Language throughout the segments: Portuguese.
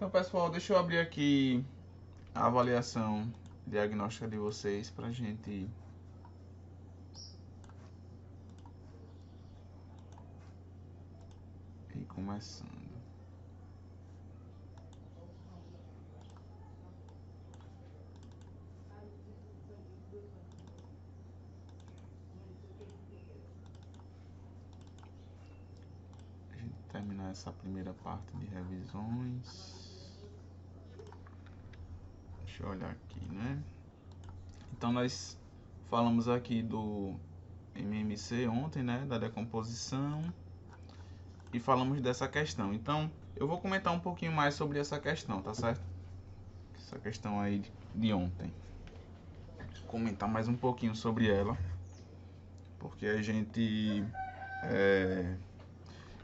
Então, pessoal, deixa eu abrir aqui a avaliação diagnóstica de vocês para a gente ir começando. A gente terminar essa primeira parte de revisões. Deixa eu olhar aqui, né? Então, nós falamos aqui do MMC ontem, né? Da decomposição. E falamos dessa questão. Então, eu vou comentar um pouquinho mais sobre essa questão, tá certo? Essa questão aí de ontem. Vou comentar mais um pouquinho sobre ela. Porque a gente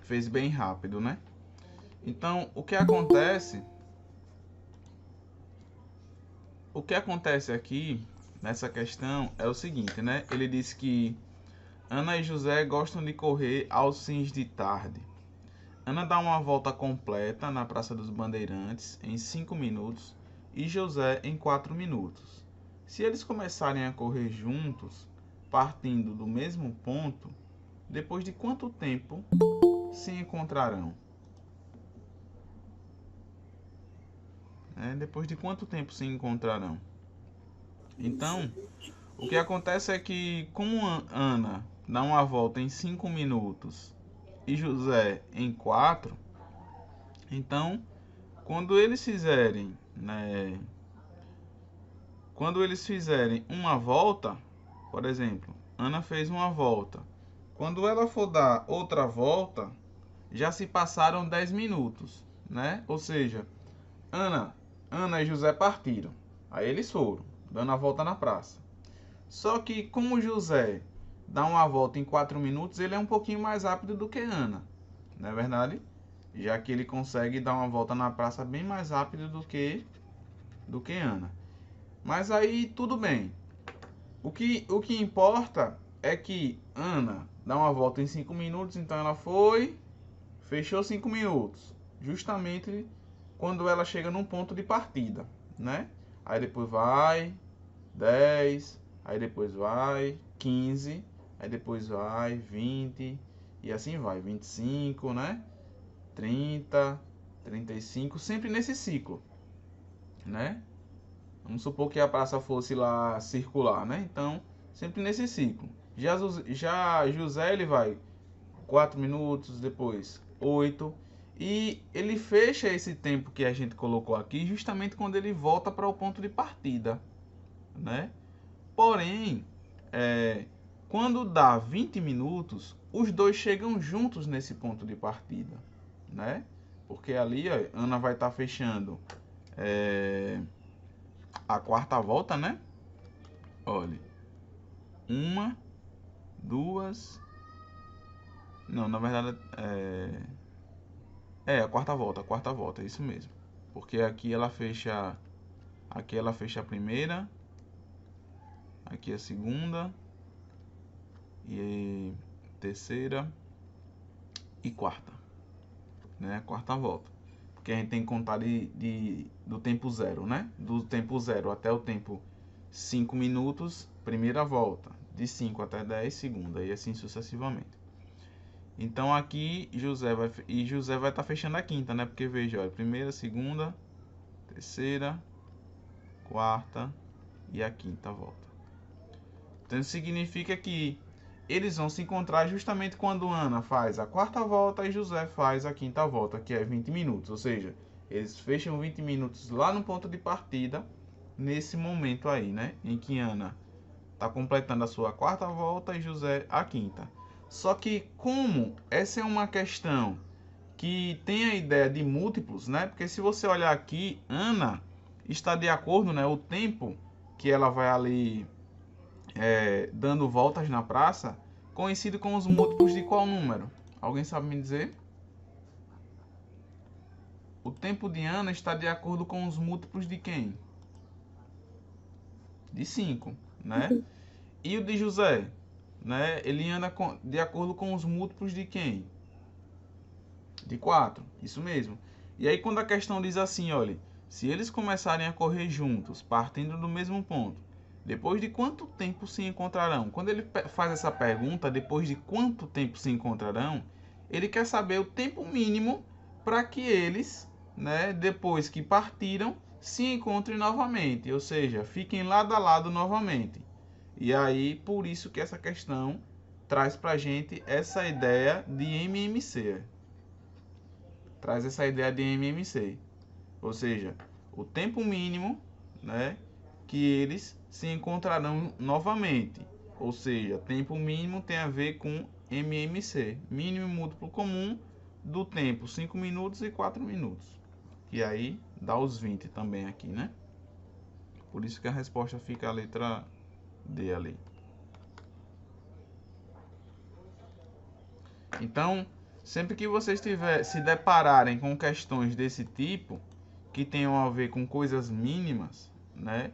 fez bem rápido, né? Então, o que acontece aqui nessa questão é o seguinte, né? Ele diz que Ana e José gostam de correr aos fins de tarde. Ana dá uma volta completa na Praça dos Bandeirantes em 5 minutos e José em 4 minutos. Se eles começarem a correr juntos, partindo do mesmo ponto, depois de quanto tempo se encontrarão? Depois de quanto tempo se encontrarão? Então, o que acontece é que, como Ana dá uma volta em 5 minutos e José em 4, então, quando eles fizerem uma volta, por exemplo, Ana fez uma volta. Quando ela for dar outra volta, já se passaram 10 minutos, né? Ou seja, Ana e José partiram. Aí eles foram, dando a volta na praça. Só que como José dá uma volta em 4 minutos, ele é um pouquinho mais rápido do que Ana. Não é verdade? Já que ele consegue dar uma volta na praça bem mais rápido do que Ana. Mas aí tudo bem. O que importa é que Ana dá uma volta em 5 minutos, então ela foi, fechou 5 minutos. Justamente quando ela chega num ponto de partida, né? Aí depois vai 10, aí depois vai 15, aí depois vai 20 e assim vai, 25, né? 30, 35, sempre nesse ciclo, né? Vamos supor que a praça fosse lá circular, né? Então, sempre nesse ciclo. Já José, ele vai 4 minutos, depois 8. E ele fecha esse tempo que a gente colocou aqui justamente quando ele volta para o ponto de partida, né? Porém, quando dá 20 minutos, os dois chegam juntos nesse ponto de partida, né? Porque ali, ó, Ana vai estar fechando a quarta volta, né? Olha, uma, duas... Não, na verdade a quarta volta, é isso mesmo. Porque aqui ela fecha a primeira, aqui a segunda e terceira e quarta, né? Quarta volta. Porque a gente tem que contar do tempo zero, né? Do tempo zero até o tempo 5 minutos, primeira volta. De 5 até 10, segunda. E assim sucessivamente. Então aqui José vai estar fechando a quinta, né? Porque veja, olha, primeira, segunda, terceira, quarta e a quinta volta. Então isso significa que eles vão se encontrar justamente quando Ana faz a quarta volta e José faz a quinta volta, que é 20 minutos. Ou seja, eles fecham 20 minutos lá no ponto de partida, nesse momento aí, né? Em que Ana está completando a sua quarta volta e José a quinta. Só que como essa é uma questão que tem a ideia de múltiplos, né? Porque se você olhar aqui, Ana está de acordo, né? O tempo que ela vai ali dando voltas na praça, coincide com os múltiplos de qual número? Alguém sabe me dizer? O tempo de Ana está de acordo com os múltiplos de quem? De 5, né? E o de José? Né? Ele anda de acordo com os múltiplos de quem? De 4, isso mesmo. E aí quando a questão diz assim, olha, se eles começarem a correr juntos, partindo do mesmo ponto, depois de quanto tempo se encontrarão? Quando ele faz essa pergunta, depois de quanto tempo se encontrarão, ele quer saber o tempo mínimo para que eles, né, depois que partiram, se encontrem novamente, ou seja, fiquem lado a lado novamente. E aí, por isso que essa questão traz para a gente essa ideia de MMC. Traz essa ideia de MMC. Ou seja, o tempo mínimo, né, que eles se encontrarão novamente. Ou seja, tempo mínimo tem a ver com MMC. Mínimo e múltiplo comum do tempo 5 minutos e 4 minutos. E aí dá os 20 também aqui, né? Por isso que a resposta fica a letra D ali. Então, sempre que vocês se depararem com questões desse tipo, que tenham a ver com coisas mínimas, né?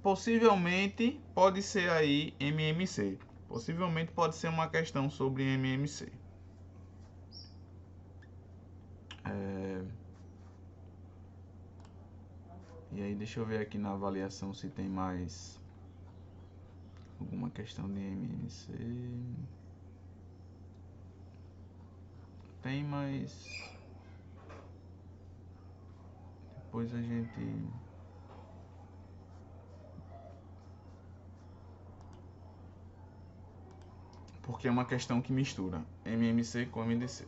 Possivelmente pode ser aí MMC. Possivelmente pode ser uma questão sobre MMC. E aí deixa eu ver aqui na avaliação se tem mais alguma questão de MMC. Tem, mas depois a gente... Porque é uma questão que mistura MMC com MDC.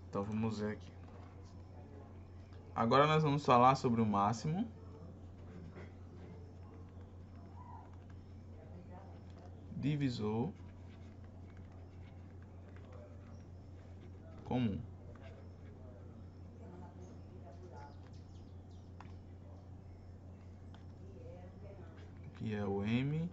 Então vamos ver aqui. Agora nós vamos falar sobre o máximo, divisor comum. Que é o MDC.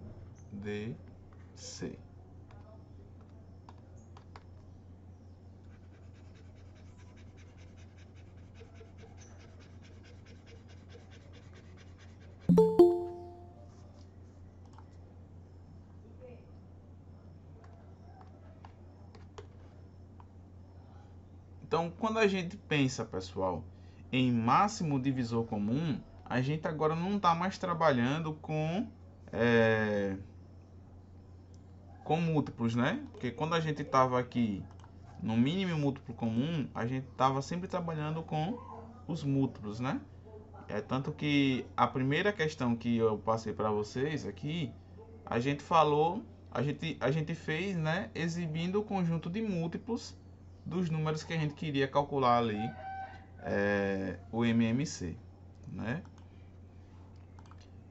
Então, quando a gente pensa, pessoal, em máximo divisor comum, a gente agora não está mais trabalhando com múltiplos, né? Porque quando a gente estava aqui no mínimo múltiplo comum, a gente estava sempre trabalhando com os múltiplos, né? É tanto que a primeira questão que eu passei para vocês aqui, a gente falou, a gente fez, né, exibindo o conjunto de múltiplos dos números que a gente queria calcular ali, o MMC, né?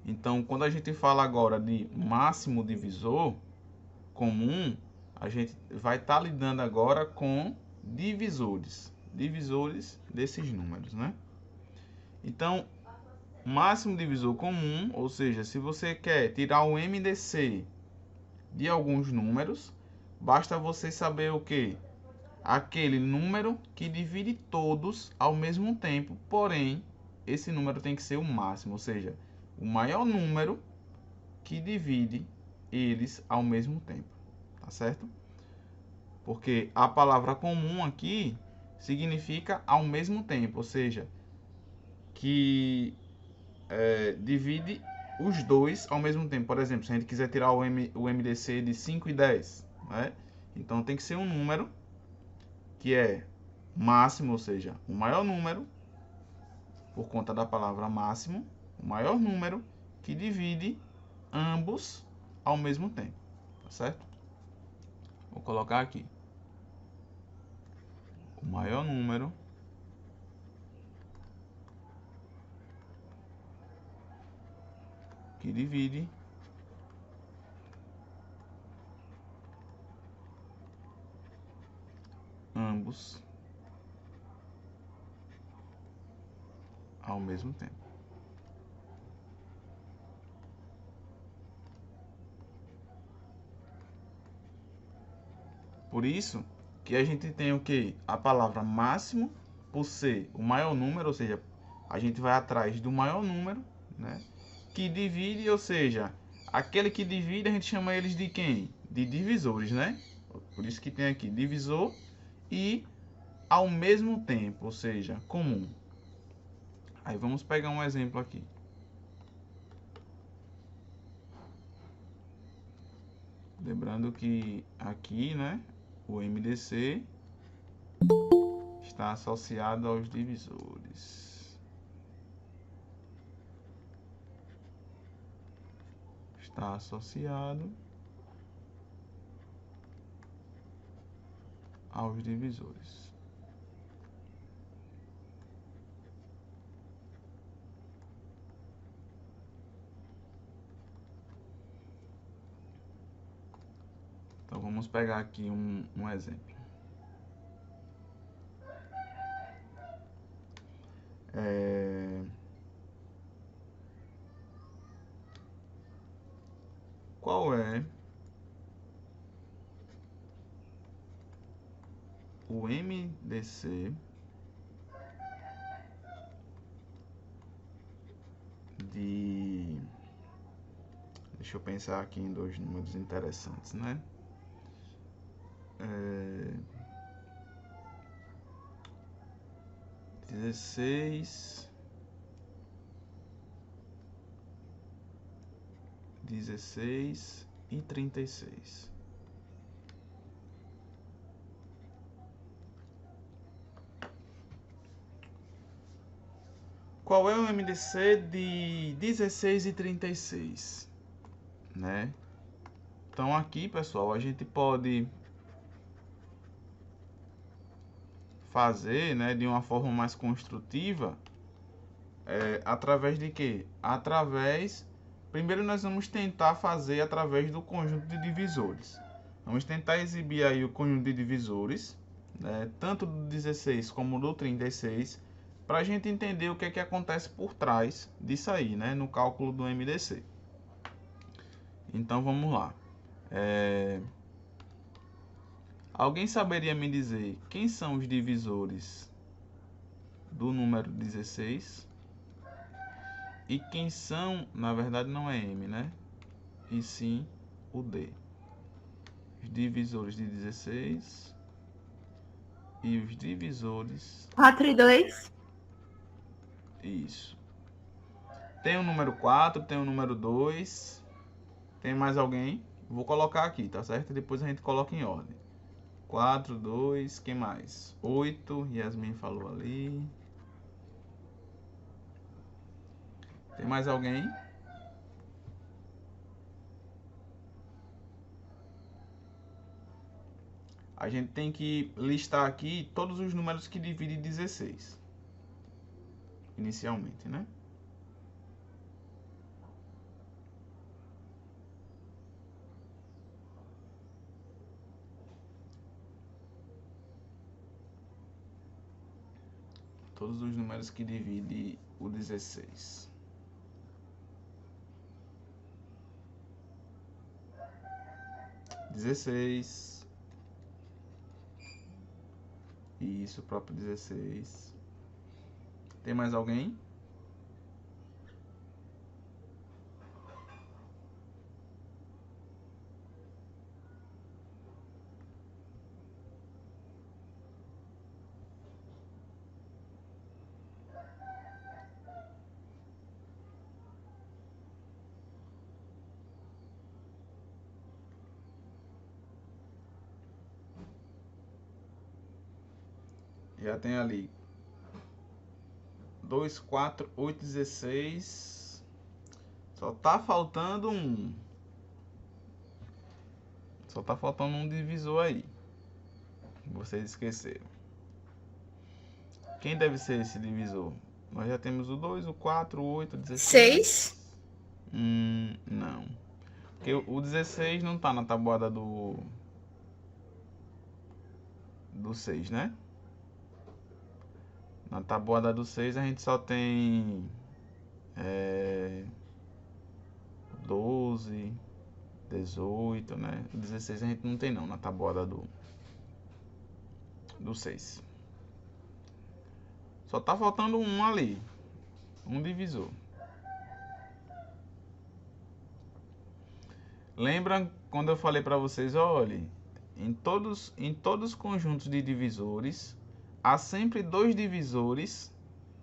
Então, quando a gente fala agora de máximo divisor comum, a gente vai estar lidando agora com divisores desses números, né? Então, máximo divisor comum, ou seja, se você quer tirar o MDC de alguns números, basta você saber o que? Aquele número que divide todos ao mesmo tempo, porém, esse número tem que ser o máximo, ou seja, o maior número que divide eles ao mesmo tempo, tá certo? Porque a palavra comum aqui significa ao mesmo tempo, ou seja, que divide os dois ao mesmo tempo. Por exemplo, se a gente quiser tirar o MDC de 5 e 10, né? Então tem que ser um número que é máximo, ou seja, o maior número, por conta da palavra máximo, o maior número que divide ambos ao mesmo tempo, tá certo? Vou colocar aqui. O maior número que divide ambos ao mesmo tempo. Por isso que a gente tem o que? A palavra máximo, por ser o maior número, ou seja, a gente vai atrás do maior número, né? Que divide, ou seja, aquele que divide a gente chama eles de quem? De divisores, né? Por isso que tem aqui divisor e ao mesmo tempo, ou seja, comum. Aí vamos pegar um exemplo aqui. Lembrando que aqui, né, o MDC está associado aos divisores. Está associado aos divisores. Então vamos pegar aqui um exemplo. Qual é o MDC de... Deixa eu pensar aqui em dois números interessantes, né? 16 e 36. Qual é o MDC de 16 e 36, né? Então aqui, pessoal, a gente pode fazer, né, de uma forma mais construtiva, através de quê? Primeiro nós vamos tentar fazer através do conjunto de divisores. Vamos tentar exibir aí o conjunto de divisores, né, tanto do 16 como do 36, para a gente entender o que é que acontece por trás disso aí, né, no cálculo do MDC. Então vamos lá. Alguém saberia me dizer quem são os divisores do número 16? E quem são, na verdade não é M, né? E sim o D. Os divisores de 16 e os divisores... 4 e 2. Isso. Tem o número 4, tem o número 2. Tem mais alguém? Vou colocar aqui, tá certo? Depois a gente coloca em ordem. 4, 2, quem mais? 8, Yasmin falou ali. Tem mais alguém? A gente tem que listar aqui todos os números que dividem 16. Inicialmente, né? Todos os números que dividem o 16. Isso, o próprio 16. Tem mais alguém? Já tem ali 2, 4, 8, 16. Só tá faltando um. Só tá faltando um divisor aí. Vocês esqueceram. Quem deve ser esse divisor? Nós já temos o 2, o 4, o 8, o 16. 6. Não. Porque o 16 não tá na tabuada do 6, né? Na tabuada do 6 a gente só tem 12, 18, né? 16 a gente não tem não na tabuada do 6. Só tá faltando um ali. Um divisor. Lembra quando eu falei para vocês, olha, em todos os conjuntos de divisores, há sempre dois divisores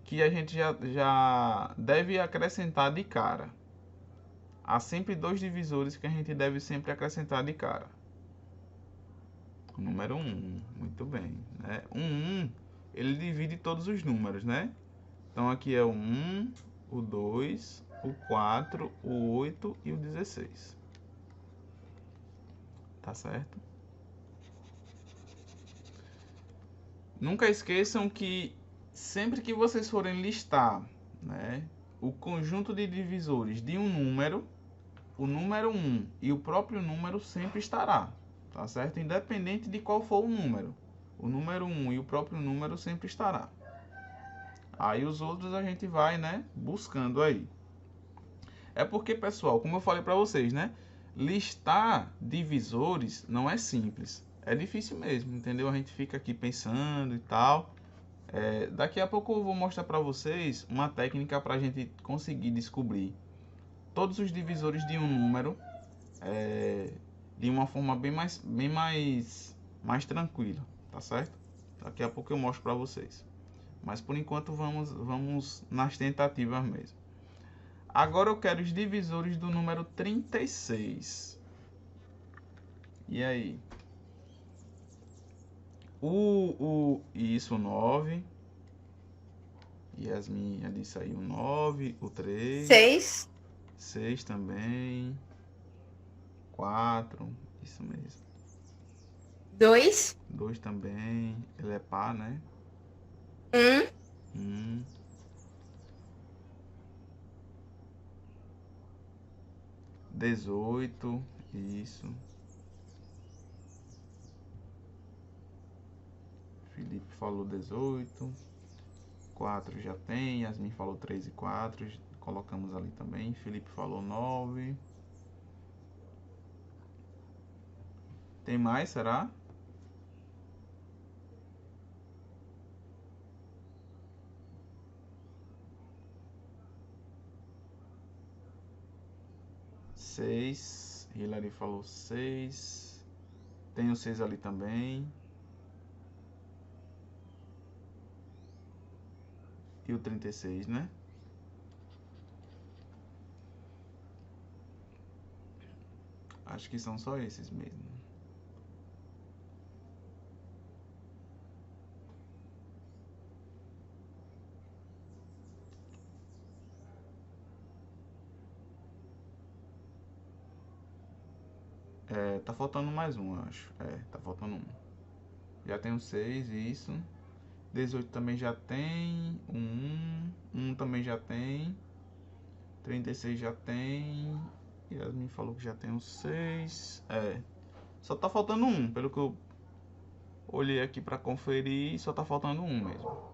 que a gente já deve acrescentar de cara. Há sempre dois divisores que a gente deve sempre acrescentar de cara. O número 1, muito bem, né? O 1, ele divide todos os números, né? Então aqui é o 1, o 2, o 4, o 8 e o 16. Tá certo? Nunca esqueçam que sempre que vocês forem listar, né, o conjunto de divisores de um número, o número 1 e o próprio número sempre estará, tá certo? Independente de qual for o número. O número 1 e o próprio número sempre estará. Aí os outros a gente vai, né, buscando aí. É porque, pessoal, como eu falei para vocês, né, listar divisores não é simples. É difícil mesmo, entendeu? A gente fica aqui pensando e tal. Daqui a pouco eu vou mostrar para vocês uma técnica para a gente conseguir descobrir todos os divisores de um número de uma forma bem mais tranquila, tá certo? Daqui a pouco eu mostro para vocês. Mas por enquanto vamos nas tentativas mesmo. Agora eu quero os divisores do número 36. E aí? Isso, 9. Yasmin já disse aí o 9, o 3. 6. 6 também. 4, isso mesmo. 2. 2 também. Ele é par, né? 1. 1. 18, isso. Felipe falou 18. 4 já tem. Yasmin falou 3 e 4. Colocamos ali também. Felipe falou 9. Tem mais, será? Seis. Hilary falou 6. Tem o 6 ali também. E o 36, né? Acho que são só esses mesmo. Tá faltando mais um, eu acho. Tá faltando um. Já tem o 6, isso. 18 também já tem. 1 também já tem. 36 já tem. Yasmin falou que já tem o 6. Só tá faltando um. Pelo que eu olhei aqui pra conferir, só tá faltando um mesmo.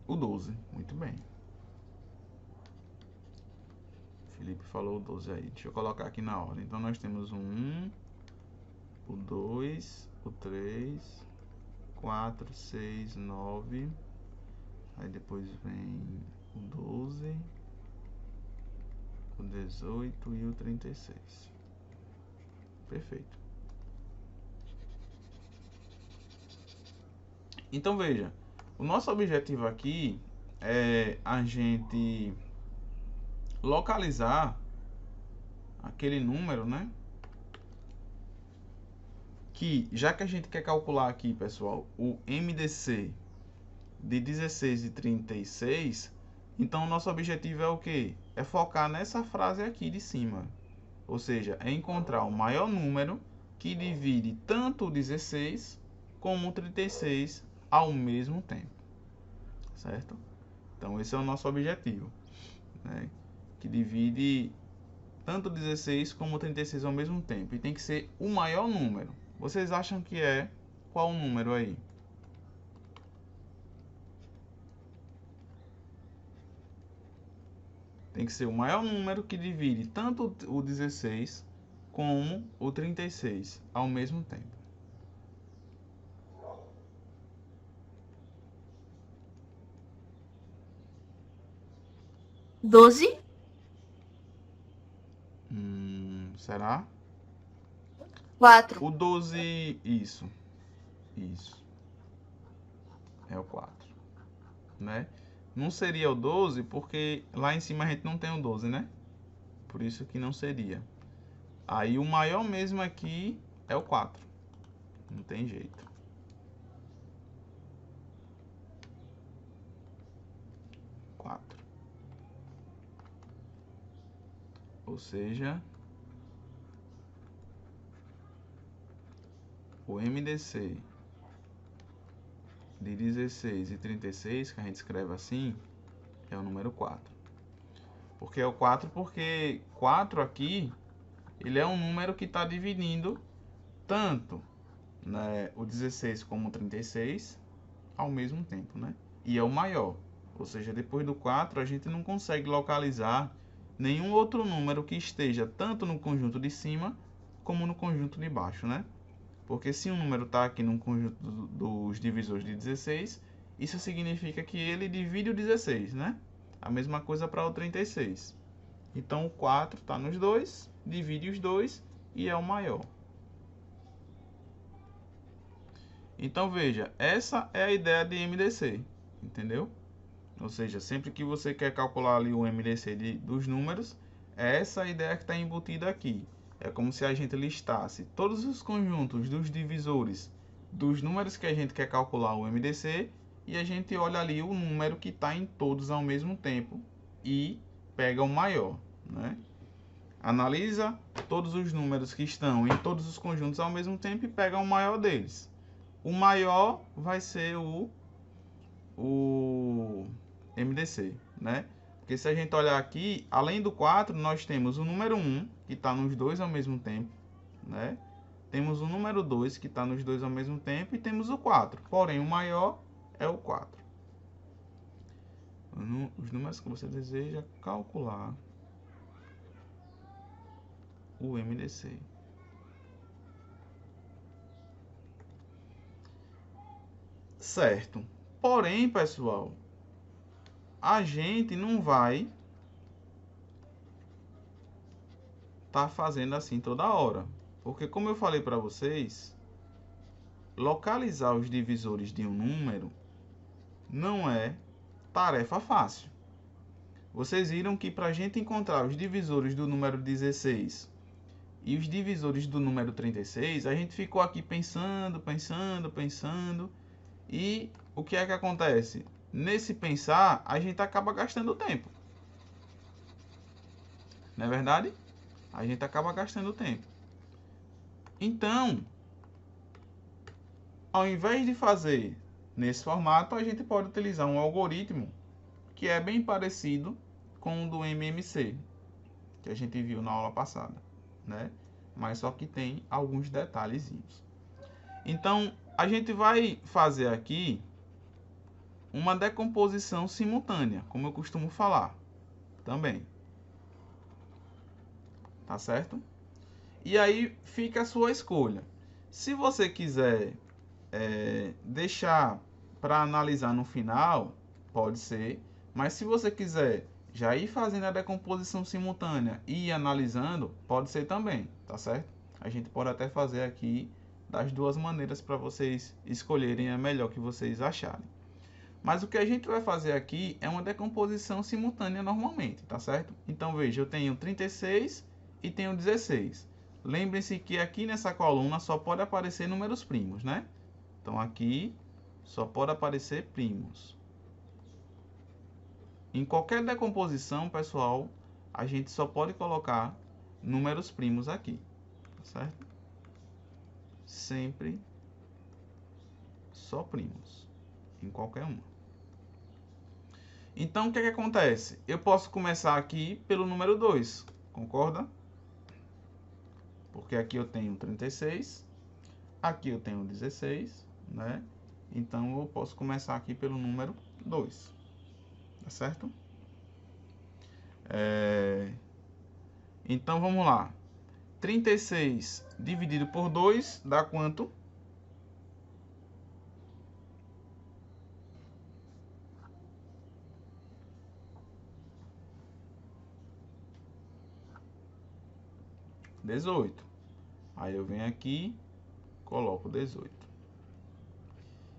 O 12, muito bem. Felipe falou o 12 aí. Deixa eu colocar aqui na ordem. Então nós temos o 1, o 2, o 3, 4, 6, 9. Aí depois vem o 12, o 18 e o 36. Perfeito. Então veja, o nosso objetivo aqui é a gente localizar aquele número, né? Que já que a gente quer calcular aqui, pessoal, o MDC de 16 e 36, então o nosso objetivo é o que? É focar nessa frase aqui de cima. Ou seja, é encontrar o maior número que divide tanto o 16 como o 36 ao mesmo tempo. Certo? Então esse é o nosso objetivo, né? Que divide tanto o 16 como o 36 ao mesmo tempo. E tem que ser o maior número. Vocês acham que é qual o número aí? Tem que ser o maior número que divide tanto o 16 como o 36 ao mesmo tempo. 12. Será? 4. O 12, isso. Isso. É o 4, né? Não seria o 12 porque lá em cima a gente não tem o 12, né? Por isso que não seria. Aí o maior mesmo aqui é o 4. Não tem jeito. 4. Ou seja, o MDC de 16 e 36, que a gente escreve assim, é o número 4. Porque é o 4 porque 4 aqui, ele é um número que está dividindo tanto, né, o 16 como o 36 ao mesmo tempo, né? E é o maior. Ou seja, depois do 4 a gente não consegue localizar nenhum outro número que esteja tanto no conjunto de cima como no conjunto de baixo, né? Porque se um número está aqui no conjunto dos divisores de 16, isso significa que ele divide o 16, né? A mesma coisa para o 36. Então o 4 está nos dois, divide os dois e é o maior. Então veja, essa é a ideia de MDC, entendeu? Ou seja, sempre que você quer calcular ali o MDC dos números, é essa a ideia que está embutida aqui. É como se a gente listasse todos os conjuntos dos divisores dos números que a gente quer calcular o MDC e a gente olha ali o número que está em todos ao mesmo tempo e pega o maior, né? Analisa todos os números que estão em todos os conjuntos ao mesmo tempo e pega o maior deles. O maior vai ser o MDC, né? Porque se a gente olhar aqui, além do 4, nós temos o número 1, que está nos dois ao mesmo tempo, né? Temos o número 2, que está nos dois ao mesmo tempo, e temos o 4. Porém, o maior é o 4. Os números que você deseja calcular o MDC. Certo. Porém, pessoal, a gente não vai estar fazendo assim toda hora. Porque como eu falei para vocês, localizar os divisores de um número não é tarefa fácil. Vocês viram que para a gente encontrar os divisores do número 16 e os divisores do número 36, a gente ficou aqui pensando. E o que é que acontece? Nesse pensar, a gente acaba gastando tempo. Não é verdade? A gente acaba gastando tempo. Então, ao invés de fazer nesse formato, a gente pode utilizar um algoritmo que é bem parecido com o do MMC, que a gente viu na aula passada, né? Mas só que tem alguns detalhezinhos. Então, a gente vai fazer aqui uma decomposição simultânea, como eu costumo falar, também. Tá certo? E aí fica a sua escolha. Se você quiser deixar para analisar no final, pode ser. Mas se você quiser já ir fazendo a decomposição simultânea e ir analisando, pode ser também, tá certo? A gente pode até fazer aqui das duas maneiras para vocês escolherem a melhor que vocês acharem. Mas o que a gente vai fazer aqui é uma decomposição simultânea normalmente, tá certo? Então veja, eu tenho 36 e tenho 16. Lembrem-se que aqui nessa coluna só pode aparecer números primos, né? Então aqui só pode aparecer primos. Em qualquer decomposição, pessoal, a gente só pode colocar números primos aqui, tá certo? Sempre só primos, em qualquer uma. Então, o que é que acontece? Eu posso começar aqui pelo número 2, concorda? Porque aqui eu tenho 36, aqui eu tenho 16, né? Então, eu posso começar aqui pelo número 2, tá certo? Então, vamos lá. 36 dividido por 2 dá quanto? 18. Aí eu venho aqui, coloco 18.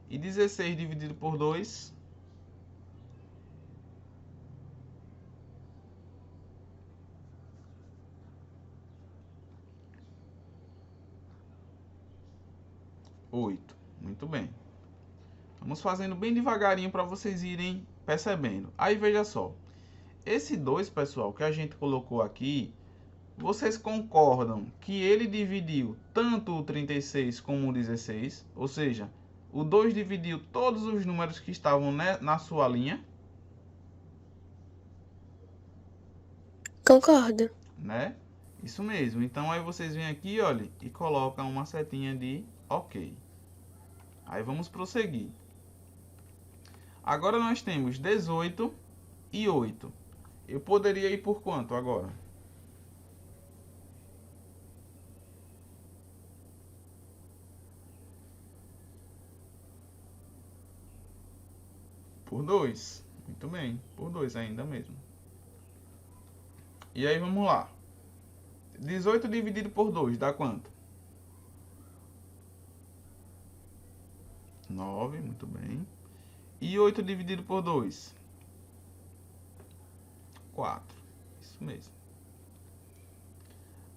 E 16 dividido por 2... 8. Muito bem. Vamos fazendo bem devagarinho para vocês irem percebendo. Aí veja só. Esse 2, pessoal, que a gente colocou aqui, vocês concordam que ele dividiu tanto o 36 como o 16? Ou seja, o 2 dividiu todos os números que estavam na sua linha? Concordo. Né? Isso mesmo. Então aí vocês vêm aqui, olha, e colocam uma setinha de OK. Aí vamos prosseguir. Agora nós temos 18 e 8. Eu poderia ir por quanto agora? Por 2. Muito bem, por 2 ainda mesmo. E aí vamos lá. 18 dividido por 2 dá quanto? 9, muito bem. E 8 dividido por 2? 4. Isso mesmo.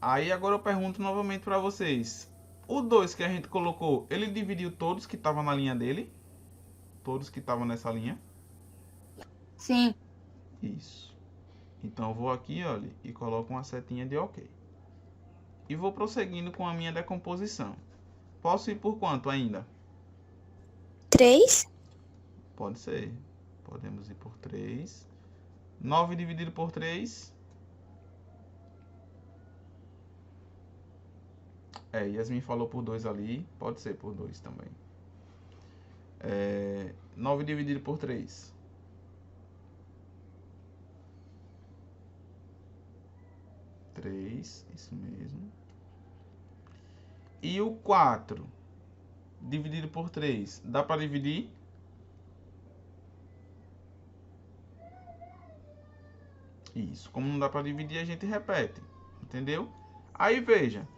Aí agora eu pergunto novamente para vocês. O 2 que a gente colocou, ele dividiu todos que estavam na linha dele? Todos que estavam nessa linha? Sim. Isso. Então eu vou aqui, olha, e coloco uma setinha de OK. E vou prosseguindo com a minha decomposição. Posso ir por quanto ainda? 3. Pode ser. Podemos ir por 3. 9 dividido por 3. Yasmin falou por 2 ali. Pode ser por 2 também. 9 dividido por 3. 3, isso mesmo. E o 4 dividido por 3, dá para dividir? Isso, como não dá para dividir, a gente repete, entendeu? Aí veja,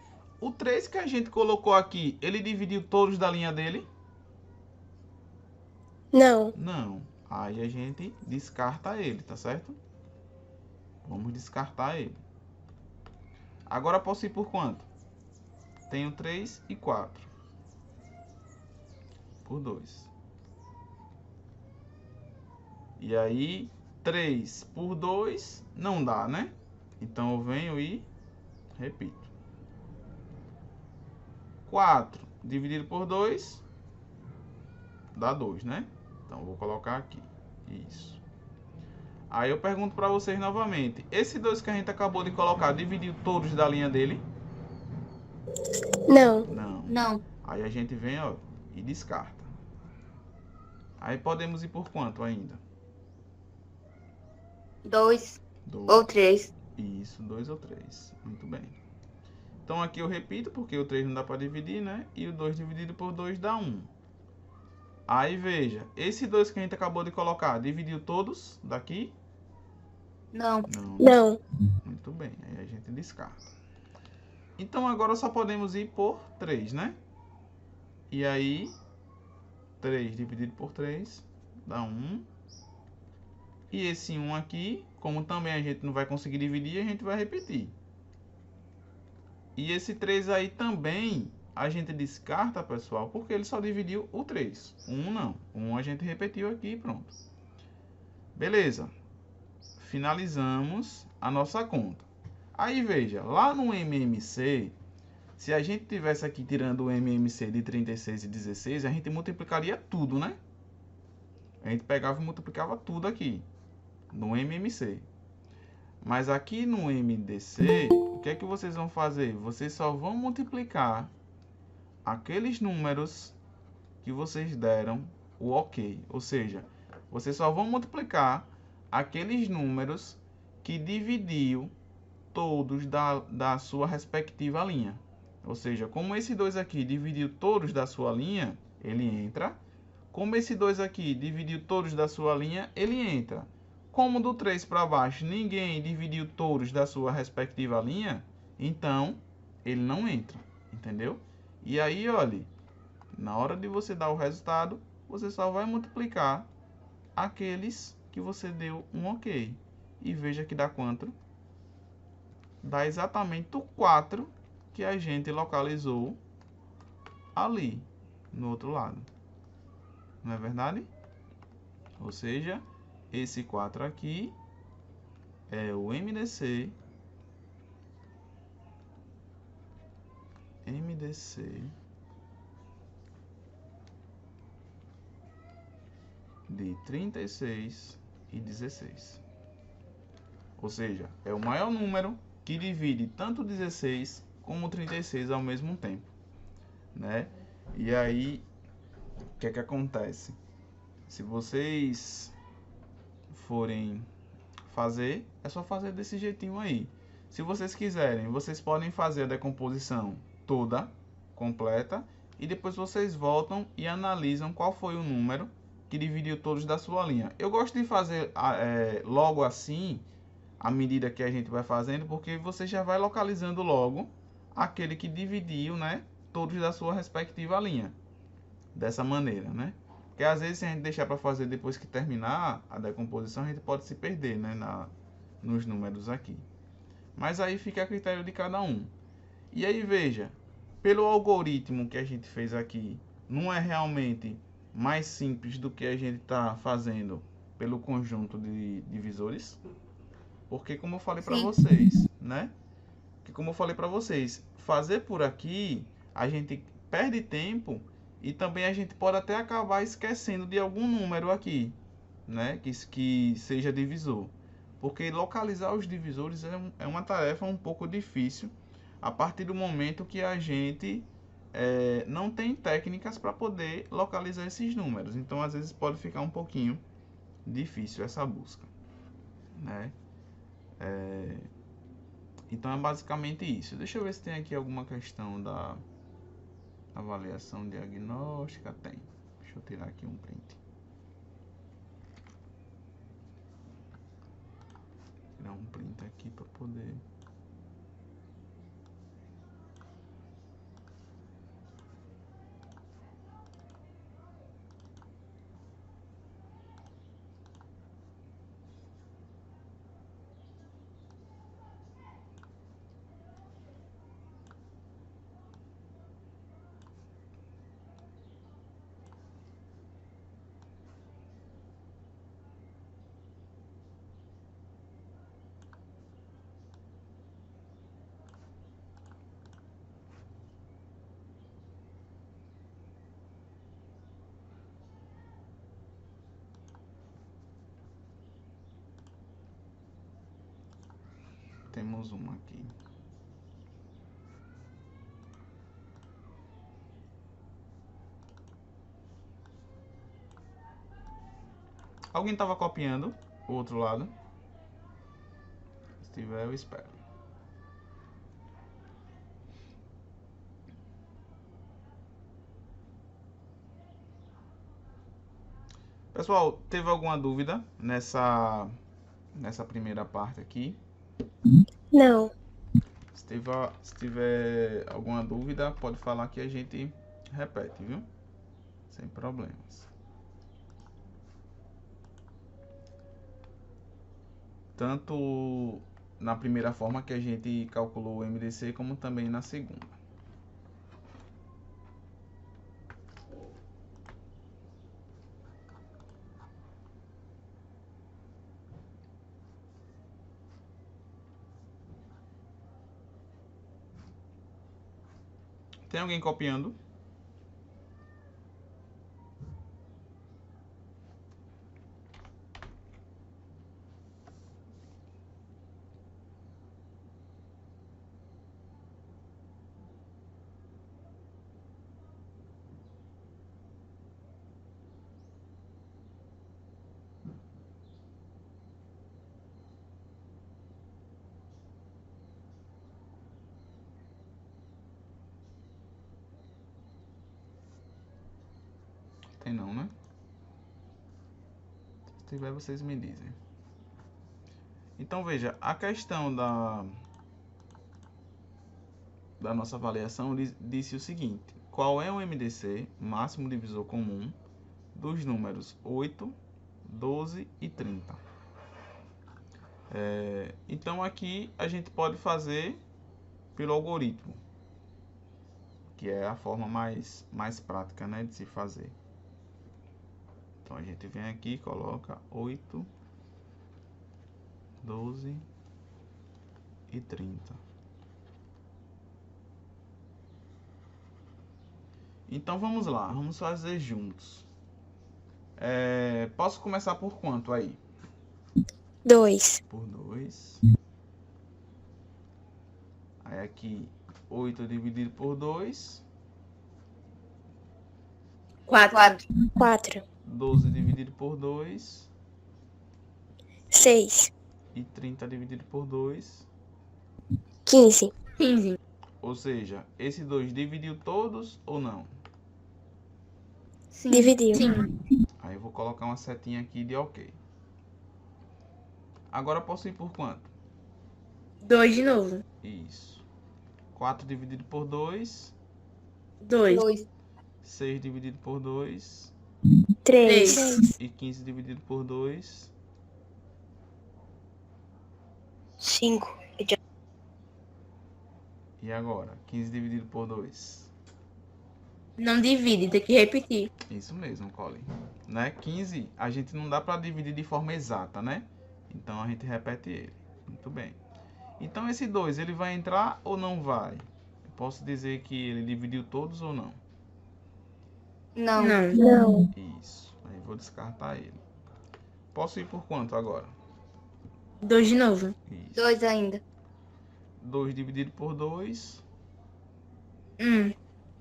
o 3 que a gente colocou aqui, ele dividiu todos da linha dele? Não. Não, aí a gente descarta ele, tá certo? Vamos descartar ele. Agora posso ir por quanto? Tenho 3 e 4. Por 2. E aí, 3 por 2 não dá, né? Então eu venho e repito. 4 dividido por 2 dá 2, né? Então eu vou colocar aqui. Isso. Aí eu pergunto para vocês novamente. Esse 2 que a gente acabou de colocar, dividiu todos da linha dele? Não. Não. Aí a gente vem, ó, e descarta. Aí podemos ir por quanto ainda? 2 ou 3. Isso, 2 ou 3. Muito bem. Então aqui eu repito, porque o 3 não dá para dividir, né? E o 2 dividido por 2 dá 1. Aí veja, esse 2 que a gente acabou de colocar, dividiu todos daqui? Não. Muito bem, aí a gente descarta. Então agora só podemos ir por 3, né? E aí, 3 dividido por 3 dá 1. E esse 1 aqui, como também a gente não vai conseguir dividir, a gente vai repetir. E esse 3 aí também a gente descarta, pessoal, porque ele só dividiu o 3. 1 não. 1 a gente repetiu aqui e pronto. Beleza. Finalizamos a nossa conta. Aí veja, lá no MMC, se a gente tivesse aqui tirando o MMC de 36 e 16, a gente multiplicaria tudo, né? A gente pegava e multiplicava tudo aqui no MMC. Mas aqui no MDC, o que é que vocês vão fazer? Vocês só vão multiplicar aqueles números que vocês deram o OK. Ou seja, vocês só vão multiplicar aqueles números que dividiu todos da sua respectiva linha. Ou seja, como esse 2 aqui dividiu todos da sua linha, ele entra. Como esse 2 aqui dividiu todos da sua linha, ele entra. Como do 3 para baixo ninguém dividiu todos da sua respectiva linha, então ele não entra, entendeu? E aí, olha, na hora de você dar o resultado, você só vai multiplicar aqueles que você deu um ok. E veja que dá quanto? Dá exatamente o 4 que a gente localizou ali, no outro lado. Não é verdade? Ou seja, esse 4 aqui é o MDC de 36 e 16. Ou seja, é o maior número que divide tanto 16 como 36 ao mesmo tempo, né? E aí, o que é que acontece? Se vocês forem fazer, é só fazer desse jeitinho aí. Se vocês quiserem, vocês podem fazer a decomposição toda, completa, e depois vocês voltam e analisam qual foi o número que dividiu todos da sua linha. Eu gosto de fazer logo assim, à medida que a gente vai fazendo, porque você já vai localizando logo aquele que dividiu, né, todos da sua respectiva linha. Dessa maneira, né? Porque às vezes, se a gente deixar para fazer depois que terminar a decomposição, a gente pode se perder, né, nos números aqui. Mas aí fica a critério de cada um. E aí veja, pelo algoritmo que a gente fez aqui, não é realmente mais simples do que a gente está fazendo pelo conjunto de divisores? Porque como eu falei para vocês, né? Que como eu falei para vocês, fazer por aqui, a gente perde tempo e também a gente pode até acabar esquecendo de algum número aqui, né? Que seja divisor. Porque localizar os divisores é uma tarefa um pouco difícil a partir do momento que a gente não tem técnicas para poder localizar esses números. Então, às vezes, pode ficar um pouquinho difícil essa busca, né? Então, é basicamente isso. Deixa eu ver se tem aqui alguma questão da avaliação diagnóstica. Tem. Deixa eu tirar aqui um print. Tirar um print aqui para poder... Temos uma aqui. Alguém estava copiando o outro lado? Se tiver, eu espero. Pessoal, teve alguma dúvida nessa primeira parte aqui? Não. Se tiver alguma dúvida, pode falar que a gente repete, viu? Sem problemas. Tanto na primeira forma que a gente calculou o MDC, como também na segunda. Tem alguém copiando? Tem não, né? Se tiver, vocês me dizem. Então veja, a questão da nossa avaliação disse o seguinte: qual é o MDC, máximo divisor comum, dos números 8, 12 e 30? Então aqui a gente pode fazer pelo algoritmo, que é a forma mais prática, né, de se fazer. Então a gente vem aqui e coloca 8, 12 e 30. Então vamos lá, vamos fazer juntos. Posso começar por quanto aí? 2. Por 2. Aí aqui 8 dividido por 2. 4. 4. 12 dividido por 2. 6. E 30 dividido por 2. 15. 15. Ou seja, esse 2 dividiu todos ou não? Sim. Dividiu. Sim. Aí eu vou colocar uma setinha aqui de ok. Agora posso ir por quanto? 2 de novo. Isso. 4 dividido por 2. 2. 6 dividido por 2. 3. E 15 dividido por 2. 5. E agora? 15 dividido por 2. Não divide, tem que repetir. Isso mesmo, Colin. Né? 15 a gente não dá para dividir de forma exata, né? Então a gente repete ele. Muito bem. Então esse 2, ele vai entrar ou não vai? Eu posso dizer que ele dividiu todos ou não? Não. Não. Isso. Aí vou descartar ele. Posso ir por quanto agora? 2 de novo. Isso. 2 ainda. 2 dividido por 2. 1.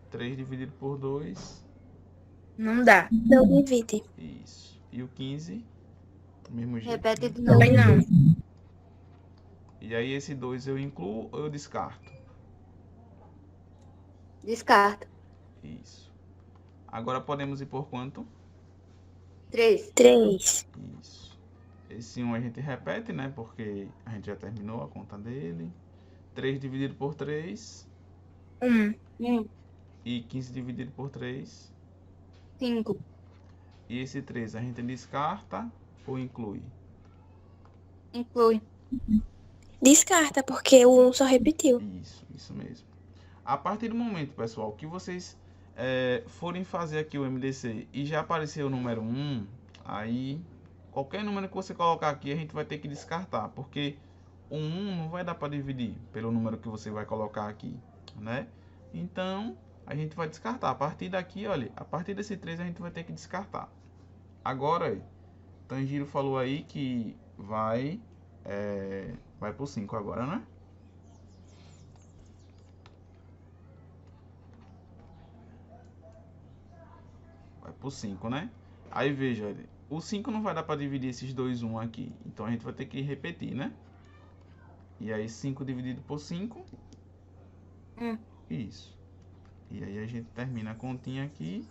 3 dividido por 2. Não dá. Não divide. Isso. E o 15? Do mesmo jeito. Repete Né? de novo. Também não. E aí esse 2 eu incluo ou eu descarto? Descarta. Isso. Agora podemos ir por quanto? 3. 3. Isso. Esse 1 a gente repete, né? Porque a gente já terminou a conta dele. 3 dividido por 3. 1. E 15 dividido por 3. 5. E esse 3 a gente descarta ou inclui? Inclui. Descarta, porque o 1 só repetiu. Isso mesmo. A partir do momento, pessoal, que vocês forem fazer aqui o MDC e já apareceu o número 1, aí qualquer número que você colocar aqui a gente vai ter que descartar, porque o 1 não vai dar para dividir pelo número que você vai colocar aqui, né? Então, a gente vai descartar. A partir daqui, olha, a partir desse 3 a gente vai ter que descartar. Agora, Tanjiro falou aí que vai pro 5 agora, né? Vai pro 5, né? Aí veja, o 5 não vai dar para dividir esses dois 1 aqui. Então a gente vai ter que repetir, né? E aí 5 dividido por 5. Isso. E aí a gente termina a continha aqui.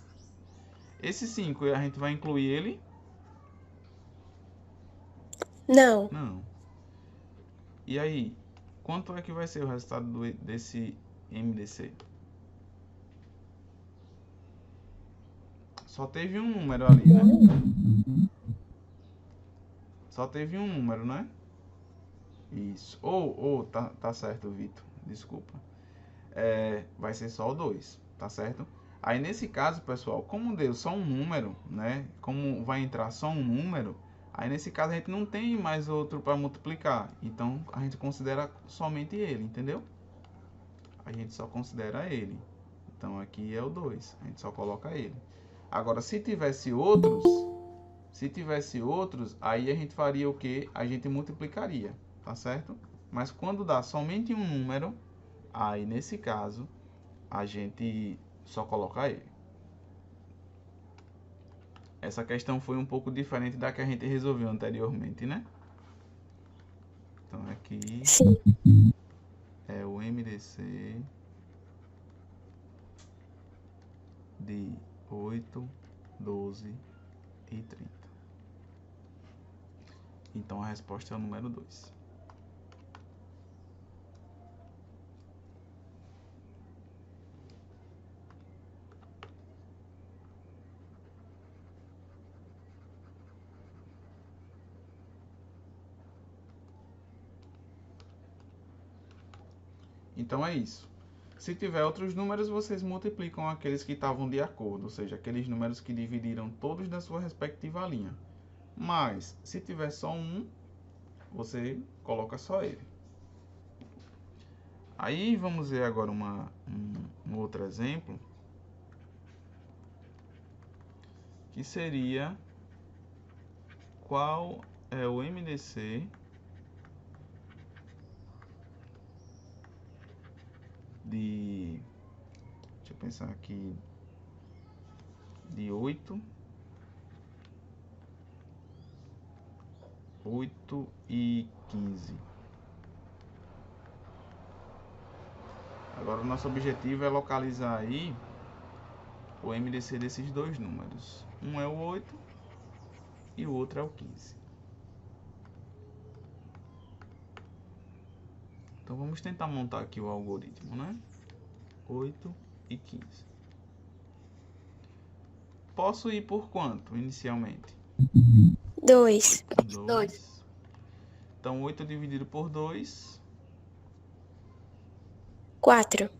Esse 5 a gente vai incluir ele? Não. Não. E aí, quanto é que vai ser o resultado desse MDC? Só teve um número ali, né? Só teve um número, né? Isso. Tá certo, Vitor. Desculpa. Vai ser só o 2, tá certo? Aí nesse caso, pessoal, como deu só um número, né? Como vai entrar só um número, aí nesse caso a gente não tem mais outro para multiplicar. Então a gente considera somente ele, entendeu? A gente só considera ele. Então aqui é o 2, a gente só coloca ele. Agora se tivesse outros, aí a gente faria o que? A gente multiplicaria, tá certo? Mas quando dá somente um número, aí nesse caso a gente só coloca ele. Essa questão foi um pouco diferente da que a gente resolveu anteriormente, né? Então aqui Sim. é o MDC de 8, 12 e 30. Então a resposta é o número 2. Então é isso. Se tiver outros números, vocês multiplicam aqueles que estavam de acordo, ou seja, aqueles números que dividiram todos da sua respectiva linha. Mas, se tiver só um, você coloca só ele. Aí, vamos ver agora um outro exemplo, que seria qual é o MDC de, deixa eu pensar aqui, de 8 e 15. Agora o nosso objetivo é localizar aí o MDC desses dois números. Um é o 8 e o outro é o 15. Então vamos tentar montar aqui o algoritmo, né? 8 e 15. Posso ir por quanto inicialmente? 2. 2. Então 8 dividido por 2 4.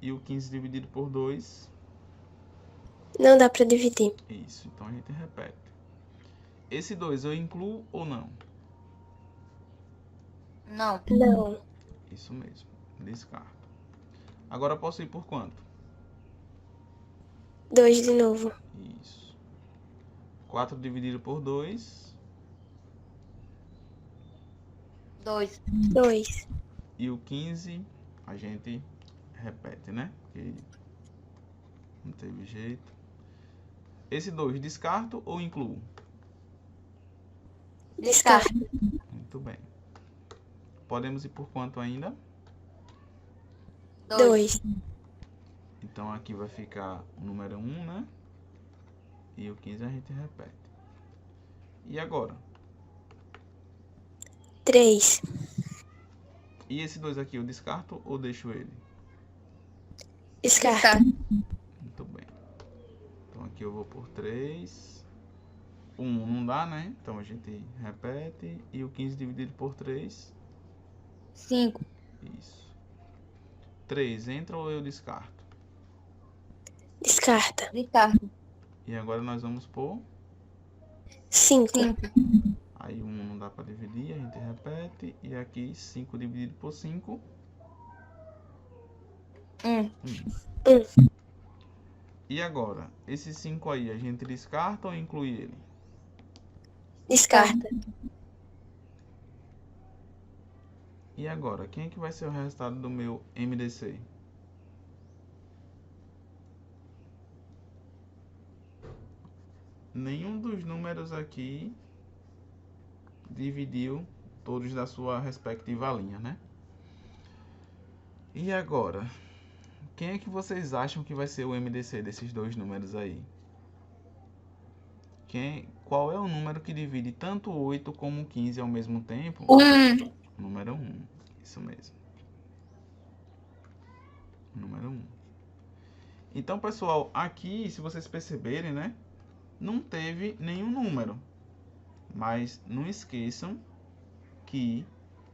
e o 15 dividido por 2. Não dá pra dividir. Isso, então a gente repete. Esse 2 eu incluo ou não? Não. Não. Isso mesmo, descarto. Agora posso ir por quanto? 2 de novo. Isso. 4 dividido por 2 2. 2. e o 15 a gente repete, né? Porque não teve jeito. Esse 2 descarto ou incluo? Descarta. Muito bem. Podemos ir por quanto ainda? 2. Então aqui vai ficar o número 1, né? E o 15 a gente repete. E agora? 3. E esse 2 aqui eu descarto ou deixo ele? Descarta. Muito bem. Então aqui eu vou por 3. 1 não dá, né? Então a gente repete. E o 15 dividido por 3? 5. Isso. 3 entra ou eu descarto? Descarta. Descarta. E agora nós vamos por... 5. 5. Aí 1 não dá para dividir, a gente repete. E aqui 5 dividido por 5? 1. E agora? Esse 5 aí a gente descarta ou inclui ele? Descarta. E agora? Quem é que vai ser o resultado do meu MDC? Nenhum dos números aqui dividiu todos da sua respectiva linha, né? E agora? Quem é que vocês acham que vai ser o MDC desses dois números aí? Qual é o número que divide tanto 8 como 15 ao mesmo tempo? 1. Número 1. Isso mesmo. Número 1. Então, pessoal, aqui, se vocês perceberem, né? Não teve nenhum número. Mas não esqueçam que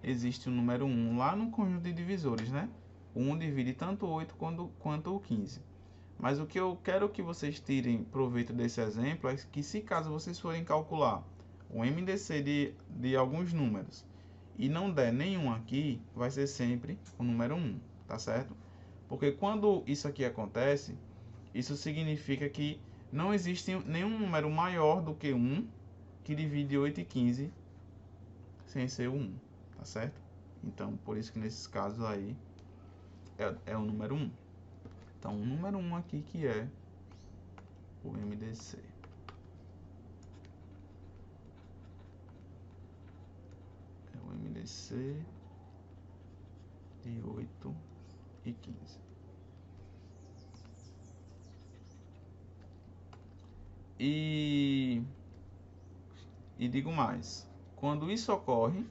existe o número 1 lá no conjunto de divisores, né? O 1 divide tanto o 8 quanto o 15. Mas o que eu quero que vocês tirem proveito desse exemplo é que, se caso vocês forem calcular o MDC de alguns números e não der nenhum aqui, vai ser sempre o número 1, tá certo? Porque quando isso aqui acontece, isso significa que não existe nenhum número maior do que 1 que divide 8 e 15 sem ser o 1, tá certo? Então, por isso que nesses casos aí é o número 1. Então, o número 1 aqui que é o MDC. É o MDC de 8 e 15. E digo mais, quando isso ocorre,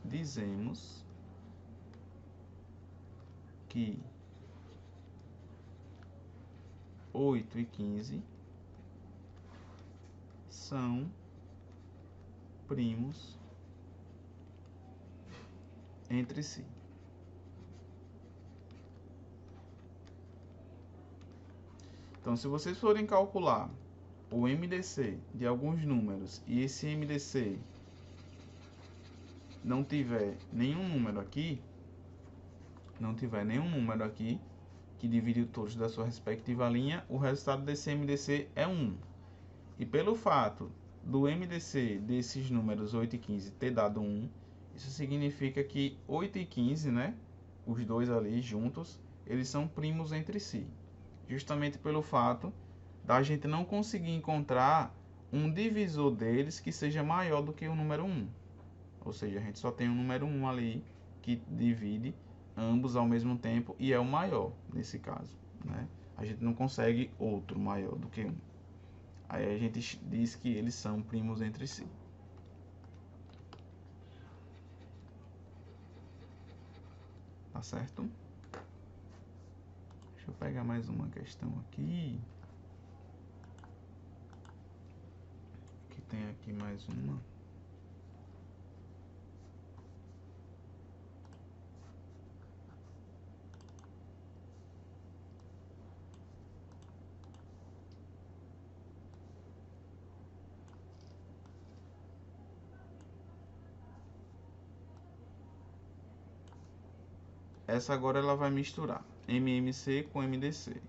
dizemos que 8 e 15 são primos entre si. Então, se vocês forem calcular o MDC de alguns números e esse MDC não tiver nenhum número aqui, que divide todos da sua respectiva linha, o resultado desse MDC é 1. E pelo fato do MDC desses números 8 e 15 ter dado 1, isso significa que 8 e 15, né, os dois ali juntos, eles são primos entre si. Justamente pelo fato da gente não conseguir encontrar um divisor deles que seja maior do que o número 1. Ou seja, a gente só tem o número 1 ali que divide ambos ao mesmo tempo e é o maior nesse caso, né? A gente não consegue outro maior do que 1. Aí a gente diz que eles são primos entre si. Tá certo? Deixa eu pegar mais uma questão aqui. Que tem aqui mais uma. Essa agora ela vai misturar MMC com MDC.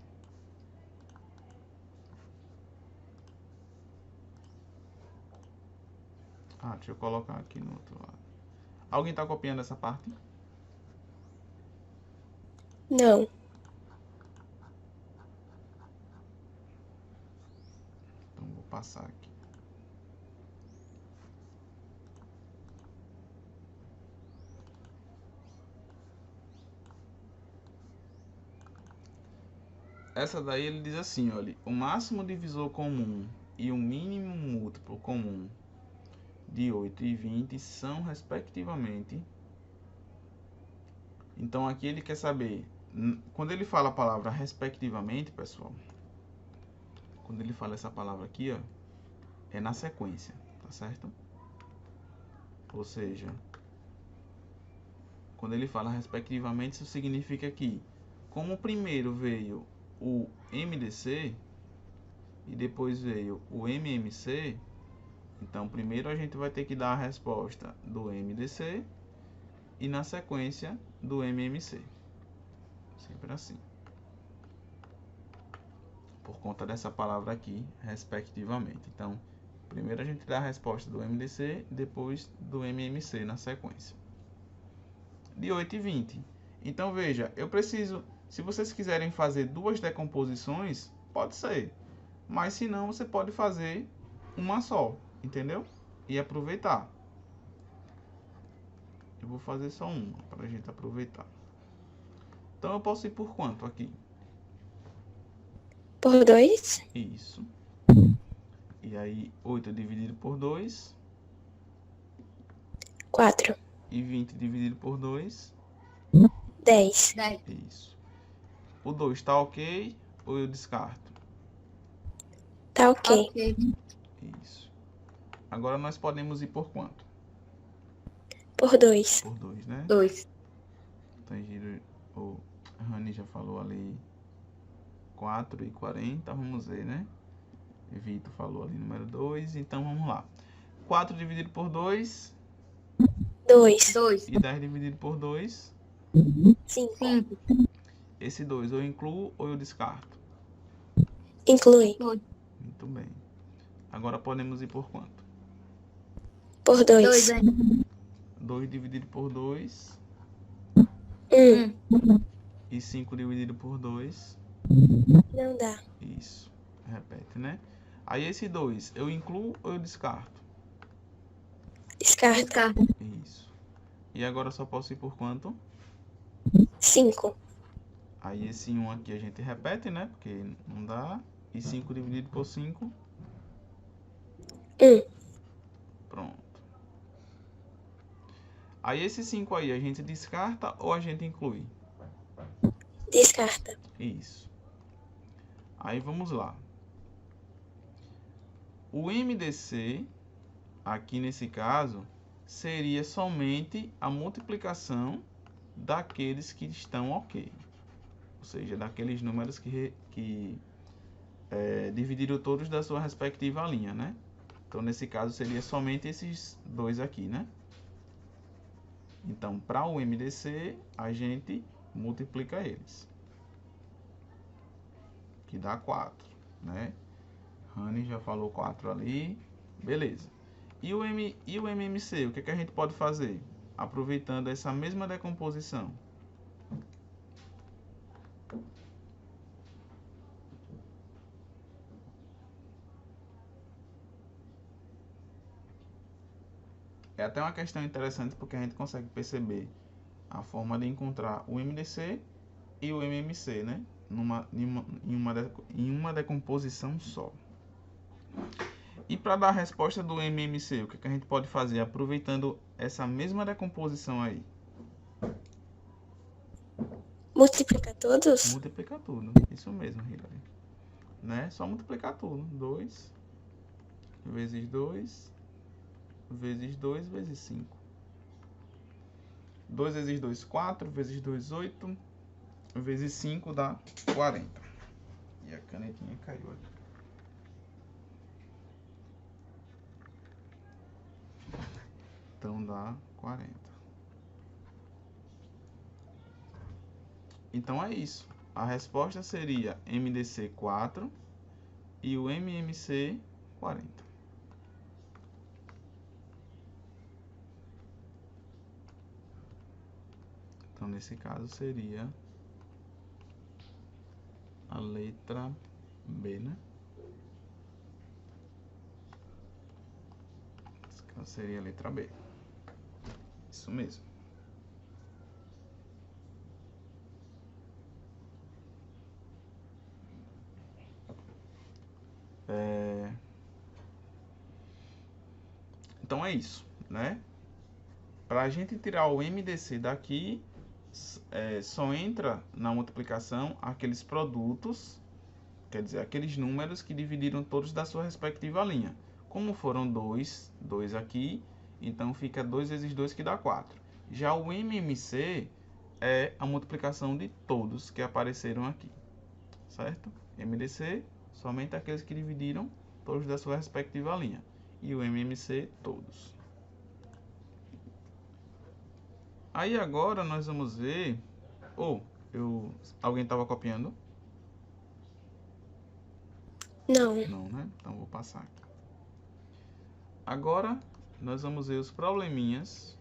Deixa eu colocar aqui no outro lado. Alguém está copiando essa parte? Não. Então vou passar aqui. Essa daí ele diz assim, olha, o máximo divisor comum e o mínimo múltiplo comum de 8 e 20 são respectivamente. Então aqui ele quer saber, quando ele fala a palavra respectivamente, pessoal, quando ele fala essa palavra aqui, ó, é na sequência, tá certo? Ou seja, quando ele fala respectivamente, isso significa que, como primeiro veio o MDC e depois veio o MMC, então primeiro a gente vai ter que dar a resposta do MDC e na sequência do MMC. Sempre assim. Por conta dessa palavra aqui, respectivamente. Então, primeiro a gente dá a resposta do MDC, depois do MMC na sequência. De 8 e 20. Então, veja, eu preciso, se vocês quiserem fazer duas decomposições, pode ser. Mas se não, você pode fazer uma só, entendeu? E aproveitar. Eu vou fazer só uma, para a gente aproveitar. Então, eu posso ir por quanto aqui? Por 2? Isso. E aí, 8 dividido por 2. 4. E 20 dividido por 2. 10. 10. Isso. O 2 está ok ou eu descarto? Tá ok. Ok. Isso. Agora nós podemos ir por quanto? Por 2. Por 2, né? 2. Tangira, o Rani já falou ali 4 e 40, vamos ver, né? Vitor falou ali número 2, então vamos lá. 4 dividido por 2. 2. 2. E 10 dividido por 2. 5. 5. Esse 2 eu incluo ou eu descarto? Inclui. Muito bem. Agora podemos ir por quanto? Por 2. 2. 2 dividido por 2. 1. E 5 dividido por 2. Não dá. Isso. Repete, né? Aí esse 2 eu incluo ou eu descarto? Descarta. Isso. E agora só posso ir por quanto? 5. Aí esse 1 aqui a gente repete, né? Porque não dá. E 5 dividido por 5. 1. Pronto. Aí esse 5 aí a gente descarta ou a gente inclui? Descarta. Isso. Aí vamos lá. O MDC, aqui nesse caso, seria somente a multiplicação daqueles que estão ok. Ou seja, daqueles números que dividiram todos da sua respectiva linha, né? Então, nesse caso, seria somente esses dois aqui, né? Então, para o MDC, a gente multiplica eles. Que dá 4, né? Rani já falou 4 ali. Beleza. E o MMC, o que a gente pode fazer? Aproveitando essa mesma decomposição. É até uma questão interessante porque a gente consegue perceber a forma de encontrar o MDC e o MMC, né? Em uma decomposição só. E para dar a resposta do MMC, o que a gente pode fazer aproveitando essa mesma decomposição aí? Multiplica todos? Multiplicar tudo. Isso mesmo, Hilary. Né? Só multiplicar tudo. 2 vezes 2 vezes 2 vezes 5. 2 vezes 2, 4. Vezes 2, 8. Vezes 5 dá 40. E a canetinha caiu aqui. Então dá 40. Então é isso. A resposta seria MDC 4 e o MMC 40. Então nesse caso seria a letra B, né? Nesse caso seria a letra B. Isso mesmo. Então é isso, né? Para a gente tirar o MDC daqui, só entra na multiplicação aqueles produtos, quer dizer, aqueles números que dividiram todos da sua respectiva linha. Como foram 2 aqui, então fica 2 vezes 2 que dá 4. Já o MMC é a multiplicação de todos que apareceram aqui, certo? MDC, somente aqueles que dividiram todos da sua respectiva linha. E o MMC, todos. Aí agora nós vamos ver... alguém estava copiando? Não. Não, né? Então vou passar aqui. Agora nós vamos ver os probleminhas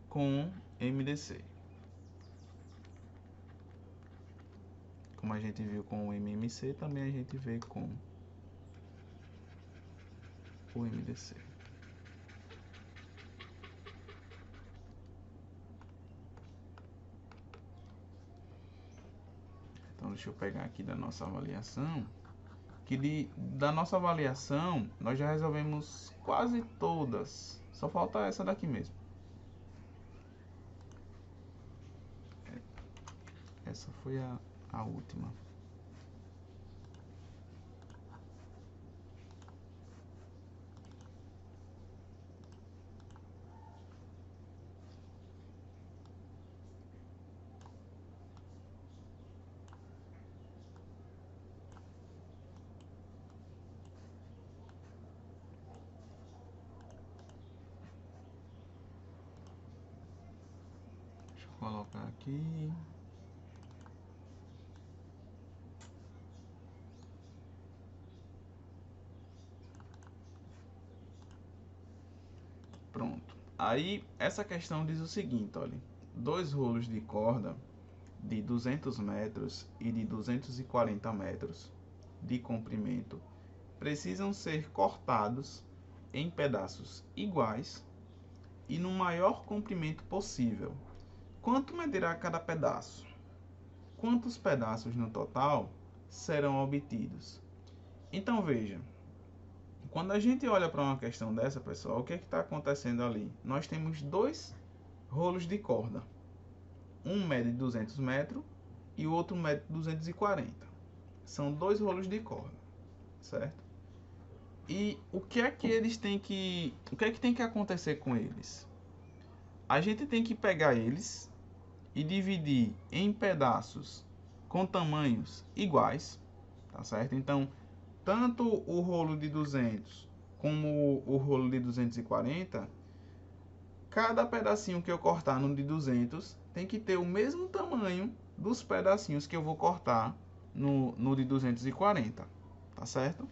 com MDC. Como a gente viu com o MMC, também a gente vê com o MDC. Então, deixa eu pegar aqui da nossa avaliação. Da nossa avaliação, nós já resolvemos quase todas. Só falta essa daqui mesmo. Essa foi a última. Deixa eu colocar aqui. Pronto. Aí, essa questão diz o seguinte, olha. 2 rolos de corda de 200 metros e de 240 metros de comprimento precisam ser cortados em pedaços iguais e no maior comprimento possível. Quanto medirá cada pedaço? Quantos pedaços no total serão obtidos? Então, veja. Quando a gente olha para uma questão dessa, pessoal, o que está acontecendo ali? Nós temos 2 rolos de corda. Um mede 200 metros e o outro mede 240. São 2 rolos de corda, certo? E o que é que tem que acontecer com eles? A gente tem que pegar eles e dividir em pedaços com tamanhos iguais, tá certo? Então, tanto o rolo de 200 como o rolo de 240, cada pedacinho que eu cortar no de 200 tem que ter o mesmo tamanho dos pedacinhos que eu vou cortar no de 240, tá certo?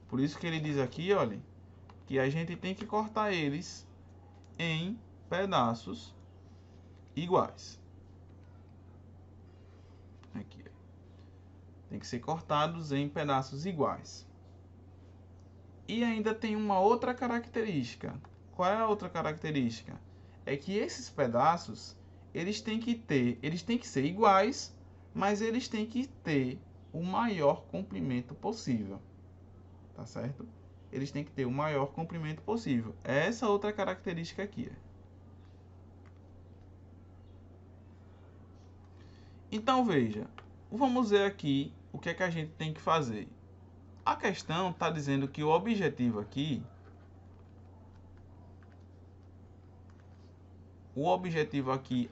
Por isso que ele diz aqui, olha, que a gente tem que cortar eles em pedaços iguais. Aqui, tem que ser cortados em pedaços iguais. E ainda tem uma outra característica. Qual é a outra característica? É que esses pedaços, eles têm que ser iguais, mas eles têm que ter o maior comprimento possível. Tá certo? Eles têm que ter o maior comprimento possível. É essa outra característica aqui. Então veja, vamos ver aqui o que é que a gente tem que fazer. A questão está dizendo que o objetivo aqui,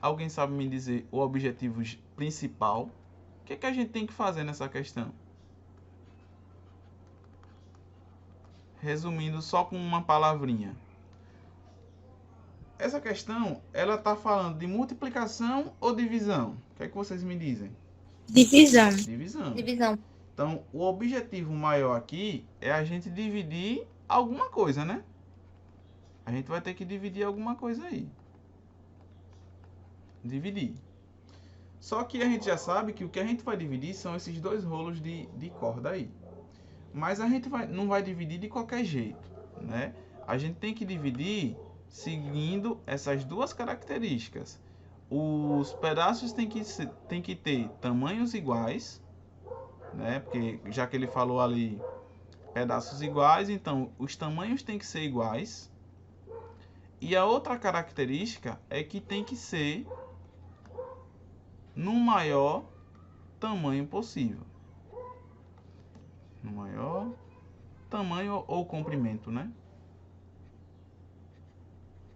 alguém sabe me dizer o objetivo principal? O que é que a gente tem que fazer nessa questão? Resumindo só com uma palavrinha. Essa questão, ela está falando de multiplicação ou divisão? O que é que vocês me dizem? Divisão. Divisão. Então, o objetivo maior aqui é a gente dividir alguma coisa, né? A gente vai ter que dividir alguma coisa aí. Dividir. Só que a gente já sabe que o que a gente vai dividir são esses 2 rolos de corda aí. Mas a gente não vai dividir de qualquer jeito, né? A gente tem que dividir seguindo essas 2 características. Os pedaços têm que ter tamanhos iguais, né? Porque já que ele falou ali pedaços iguais, então os tamanhos têm que ser iguais. E a outra característica é que tem que ser no maior tamanho possível. No maior tamanho ou comprimento, né?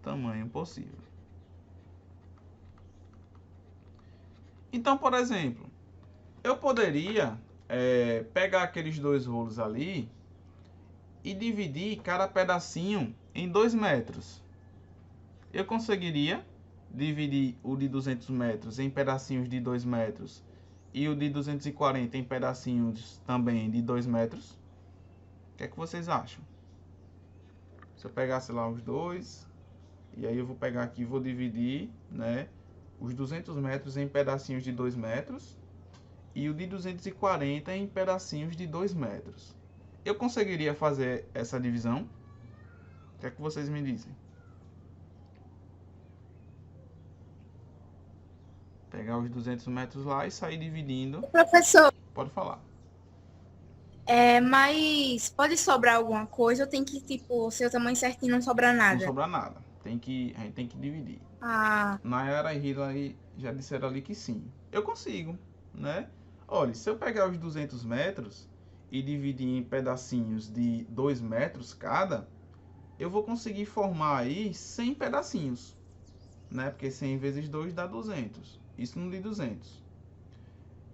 Tamanho possível. Então, por exemplo, eu poderia pegar aqueles 2 rolos ali e dividir cada pedacinho em 2 metros. Eu conseguiria dividir o de 200 metros em pedacinhos de 2 metros e o de 240 em pedacinhos também de 2 metros? O que é que vocês acham? Se eu pegasse lá os dois, e aí eu vou pegar aqui e vou dividir, né, os 200 metros em pedacinhos de 2 metros e o de 240 em pedacinhos de 2 metros. Eu conseguiria fazer essa divisão? O que é que vocês me dizem? Pegar os 200 metros lá e sair dividindo. Professor, Pode falar. mas pode sobrar alguma coisa ou tem que, tipo, ser o tamanho certinho e não sobrar Não nada? sobra nada. A gente tem que dividir. Ah, Nayara e Hilary já disseram ali que sim. Eu consigo, né? Olha, se eu pegar os 200 metros e dividir em pedacinhos de 2 metros cada, eu vou conseguir formar aí 100 pedacinhos, né? Porque 100 vezes 2 dá 200. Isso no de 200.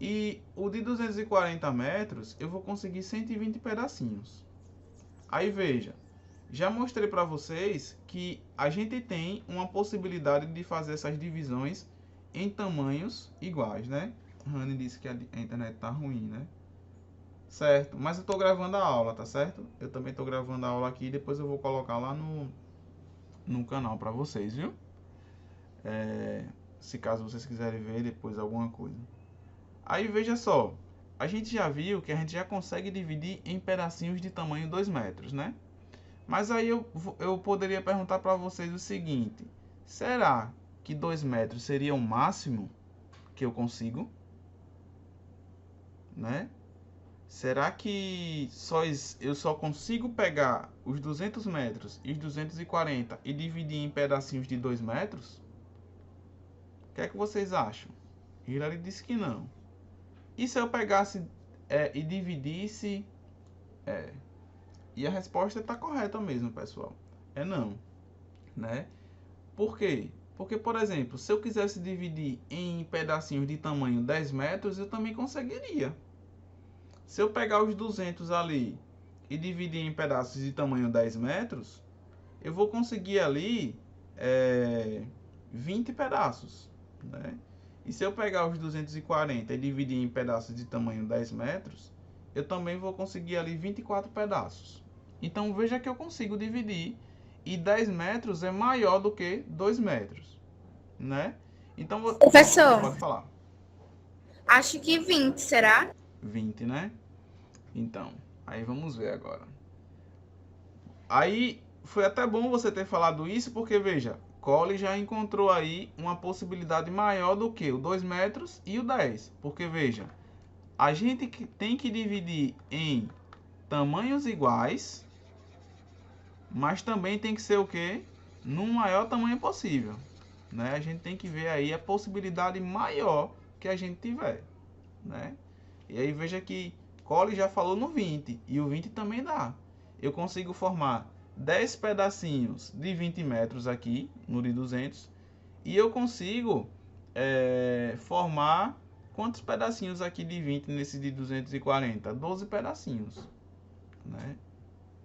E o de 240 metros, eu vou conseguir 120 pedacinhos. Aí veja, já mostrei para vocês que a gente tem uma possibilidade de fazer essas divisões em tamanhos iguais, né? Rani disse que a internet tá ruim, né? Certo, mas eu tô gravando a aula, tá certo? Eu também tô gravando a aula aqui e depois eu vou colocar lá no canal para vocês, viu? Se caso vocês quiserem ver depois alguma coisa. Aí veja só, a gente já viu que a gente já consegue dividir em pedacinhos de tamanho 2 metros, né? Mas aí eu poderia perguntar para vocês o seguinte: será que 2 metros seria o máximo que eu consigo? Né? Será que eu só consigo pegar os 200 metros e os 240 e dividir em pedacinhos de 2 metros? O que é que vocês acham? Hilary disse que não. E se eu pegasse e dividisse... E a resposta está correta mesmo, pessoal. É não, né? Por quê? Porque, por exemplo, se eu quisesse dividir em pedacinhos de tamanho 10 metros, eu também conseguiria. Se eu pegar os 200 ali e dividir em pedaços de tamanho 10 metros, eu vou conseguir ali 20 pedaços, né? E se eu pegar os 240 e dividir em pedaços de tamanho 10 metros, eu também vou conseguir ali 24 pedaços. Então veja que eu consigo dividir e 10 metros é maior do que 2 metros, né? Então, Professor, pode falar. acho que 20, será? 20, né? Então, aí vamos ver agora. Aí foi até bom você ter falado isso, porque veja, Cole já encontrou aí uma possibilidade maior do que o 2 metros e o 10. Porque veja, a gente tem que dividir em tamanhos iguais, mas também tem que ser o quê? No maior tamanho possível, né? A gente tem que ver aí a possibilidade maior que a gente tiver, né? E aí veja que Cole já falou no 20 e o 20 também dá. Eu consigo formar 10 pedacinhos de 20 metros aqui no de 200 e eu consigo formar quantos pedacinhos aqui de 20 nesse de 240? 12 pedacinhos, né?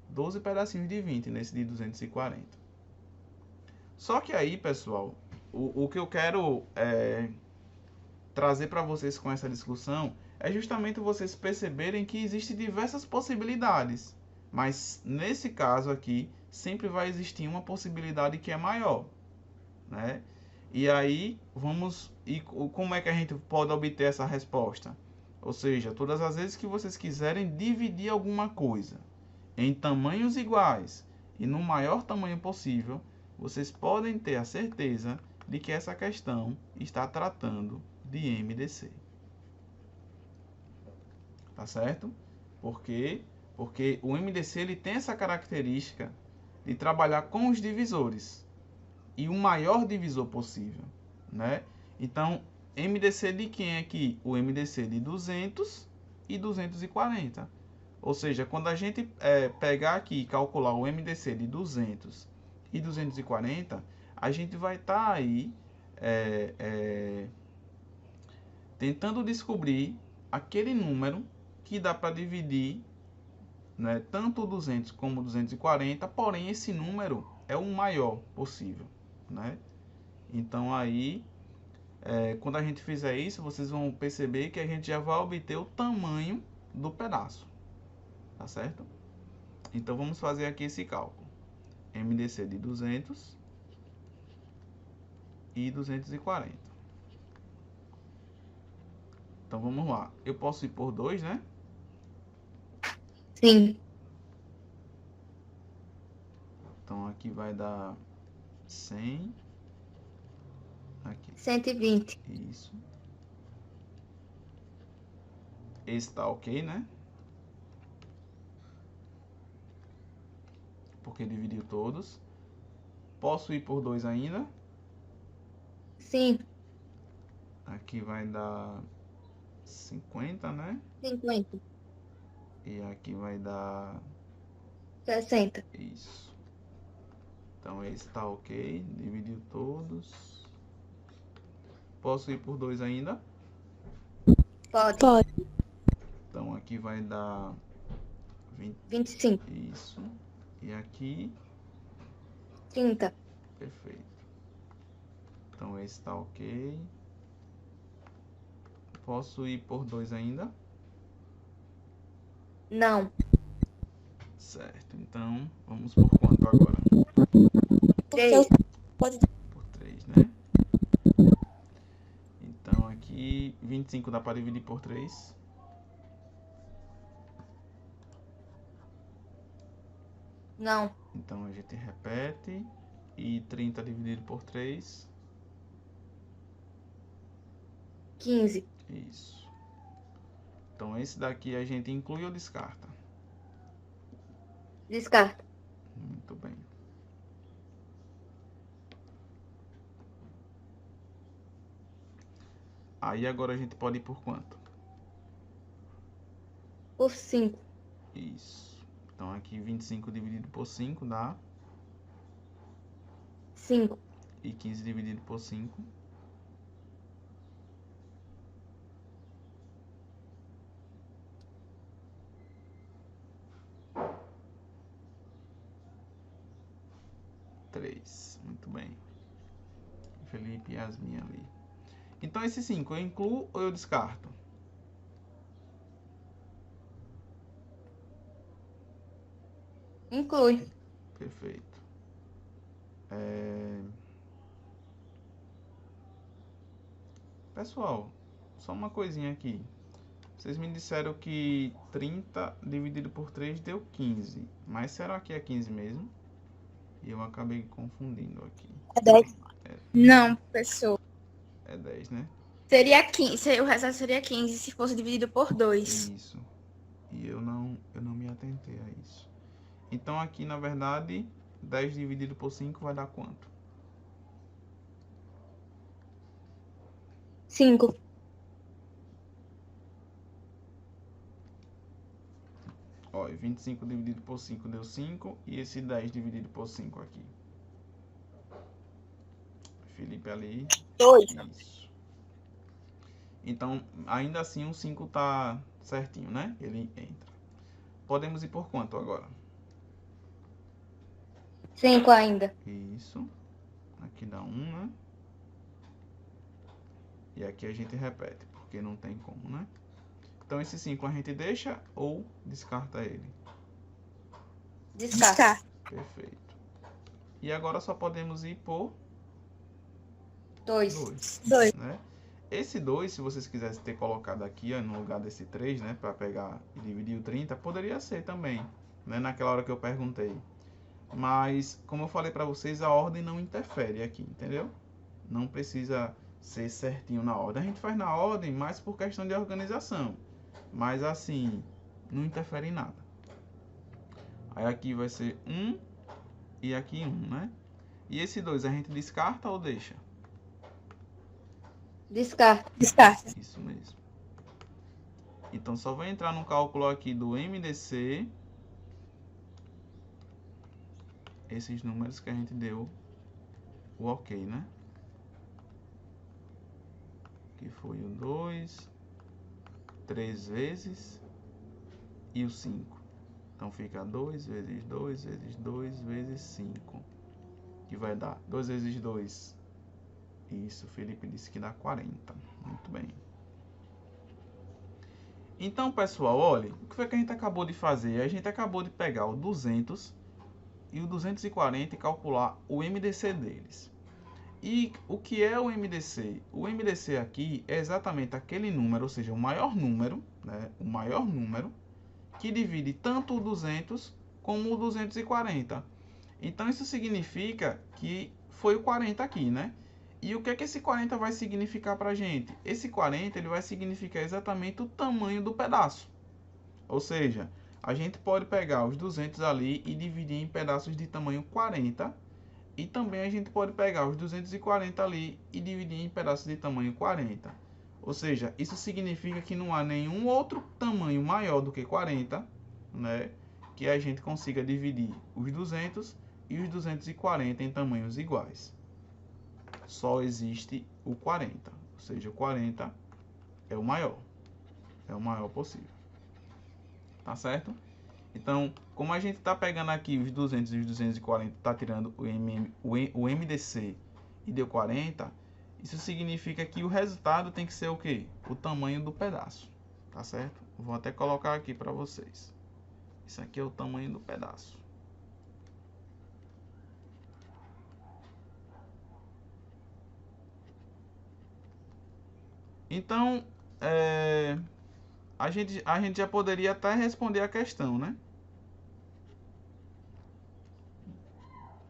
12 pedacinhos de 20 nesse de 240. Só que aí, pessoal, o que eu quero trazer para vocês com essa discussão é justamente vocês perceberem que existem diversas possibilidades, mas nesse caso aqui sempre vai existir uma possibilidade que é maior, né? E aí como é que a gente pode obter essa resposta? Ou seja, todas as vezes que vocês quiserem dividir alguma coisa em tamanhos iguais e no maior tamanho possível, vocês podem ter a certeza de que essa questão está tratando de MDC. Tá certo? Por quê? Porque o MDC ele tem essa característica de trabalhar com os divisores e o maior divisor possível, né? Então, MDC de quem é aqui? O MDC de 200 e 240. Ou seja, quando a gente pegar aqui e calcular o MDC de 200 e 240, a gente vai estar aí tentando descobrir aquele número que dá para dividir, né, tanto o 200 como o 240, porém esse número é o maior possível, né? Então aí, quando a gente fizer isso, vocês vão perceber que a gente já vai obter o tamanho do pedaço, tá certo? Então vamos fazer aqui esse cálculo. MDC de 200 e 240. Então vamos lá. Eu posso ir por 2, né? Sim. Então aqui vai dar 100. Aqui. 120. Isso. Esse tá ok, né? Porque dividiu todos. Posso ir por 2 ainda. Sim. Aqui vai dar 50, né? 50. E aqui vai dar 60. isso. Então esse tá ok. Dividiu todos. Posso ir por 2 ainda. Pode. Então aqui vai dar 20. 25. Isso. E aqui, 30. perfeito. Então esse tá ok. Posso ir por 2 ainda? Não. Certo. Então vamos por quanto agora? 3. Por 3, né? Então aqui 25 dá para dividir por 3. Não. Então a gente repete. E 30 dividido por 3. 15. Isso. Então esse daqui a gente inclui ou descarta? Descarta. Muito bem. Aí agora a gente pode ir por quanto? por 5. Isso. Então, aqui 25 dividido por 5 dá 5. e 15 dividido por 5. Três. Muito bem. Felipe e Yasmin ali. Então, esse 5 eu incluo ou eu descarto? Inclui. Perfeito. Pessoal, só uma coisinha aqui. Vocês me disseram que 30 dividido por 3 deu 15. Mas será que é 15 mesmo? E eu acabei confundindo aqui. É 10. Não, professor. É 10, né? Seria 15. O resultado seria 15 se fosse dividido por 2. Isso. E eu não me atentei a isso. Então aqui, na verdade, 10 dividido por 5 vai dar quanto? 5. Ó, 25 dividido por 5 deu 5. E esse 10 dividido por 5 aqui. Felipe ali. 2. Isso. Então, ainda assim, o 5 tá certinho, né? Ele entra. Podemos ir por quanto agora? 5 ainda. Isso. Aqui dá 1, né? E aqui a gente repete, porque não tem como, né? Então, esse 5 a gente deixa ou descarta ele? Descarta. Perfeito. E agora só podemos ir por 2. 2, né? Esse 2, se vocês quisessem ter colocado aqui, ó, no lugar desse 3, né, para pegar e dividir o 30, poderia ser também, né, naquela hora que eu perguntei. Mas, como eu falei para vocês, a ordem não interfere aqui, entendeu? Não precisa ser certinho na ordem. A gente faz na ordem mais por questão de organização. Mas, assim, não interfere em nada. Aí aqui vai ser 1 e aqui 1, né? E esse 2 a gente descarta ou deixa? Descarta. Isso mesmo. Então, só vai entrar no cálculo aqui do MDC esses números que a gente deu o ok, né? Que foi o 2, 3 vezes e o 5. Então, fica 2 vezes 2 vezes 2 vezes 5. Que vai dar 2 vezes 2. Isso, o Felipe disse que dá 40. Muito bem. Então, pessoal, olha, o que foi que a gente acabou de fazer? A gente acabou de pegar o 200 e o 240 e calcular o MDC deles. E o que é o MDC? O MDC aqui é exatamente aquele número, ou seja, o maior número, né? O maior número que divide tanto o 200 como o 240. Então, isso significa que foi o 40 aqui, né? E o que é que esse 40 vai significar para a gente? Esse 40 ele vai significar exatamente o tamanho do pedaço. Ou seja, a gente pode pegar os 200 ali e dividir em pedaços de tamanho 40. E também a gente pode pegar os 240 ali e dividir em pedaços de tamanho 40. Ou seja, isso significa que não há nenhum outro tamanho maior do que 40, né? Que a gente consiga dividir os 200 e os 240 em tamanhos iguais. Só existe o 40, ou seja, o 40 é o maior possível, tá certo? Então, como a gente está pegando aqui os 200 e os 240, está tirando o MDC e deu 40, isso significa que o resultado tem que ser o quê? O tamanho do pedaço, tá certo? Vou até colocar aqui para vocês. Isso aqui é o tamanho do pedaço. Então, a gente já poderia até responder a questão, né?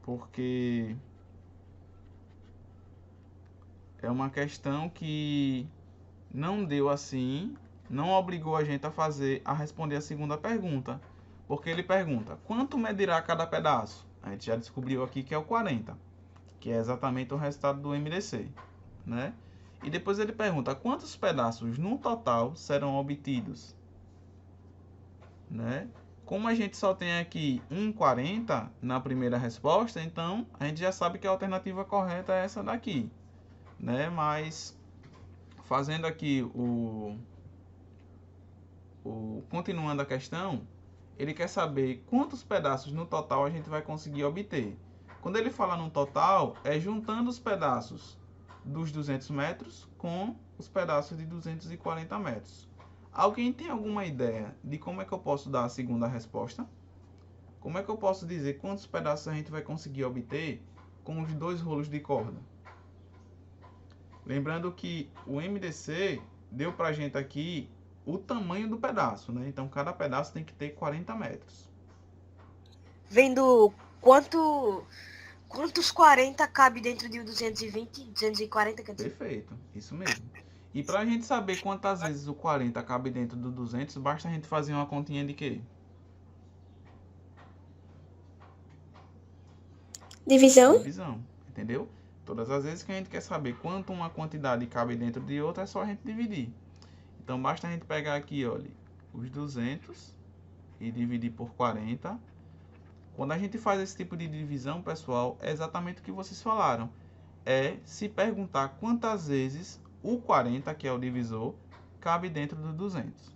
Porque é uma questão que não deu assim, não obrigou a gente a responder a segunda pergunta. Porque ele pergunta, quanto medirá cada pedaço? A gente já descobriu aqui que é o 40, que é exatamente o resultado do MDC, né? E depois ele pergunta, quantos pedaços no total serão obtidos? né? Como a gente só tem aqui 1,40 na primeira resposta, então a gente já sabe que a alternativa correta é essa daqui, né? Mas fazendo aqui continuando a questão, ele quer saber quantos pedaços no total a gente vai conseguir obter. Quando ele fala no total, é juntando os pedaços dos 200 metros com os pedaços de 240 metros. Alguém tem alguma ideia de como é que eu posso dar a segunda resposta? Como é que eu posso dizer quantos pedaços a gente vai conseguir obter com os 2 rolos de corda? Lembrando que o MDC deu pra gente aqui o tamanho do pedaço, né? Então cada pedaço tem que ter 40 metros. Vendo quantos 40 cabe dentro de 220, 240, quer dizer. Perfeito, isso mesmo. E para a gente saber quantas vezes o 40 cabe dentro do 200, basta a gente fazer uma continha de quê? Divisão? Divisão, entendeu? Todas as vezes que a gente quer saber quanto uma quantidade cabe dentro de outra, é só a gente dividir. Então basta a gente pegar aqui, olha, os 200 e dividir por 40. Quando a gente faz esse tipo de divisão, pessoal, é exatamente o que vocês falaram. É se perguntar quantas vezes o 40, que é o divisor, cabe dentro do 200.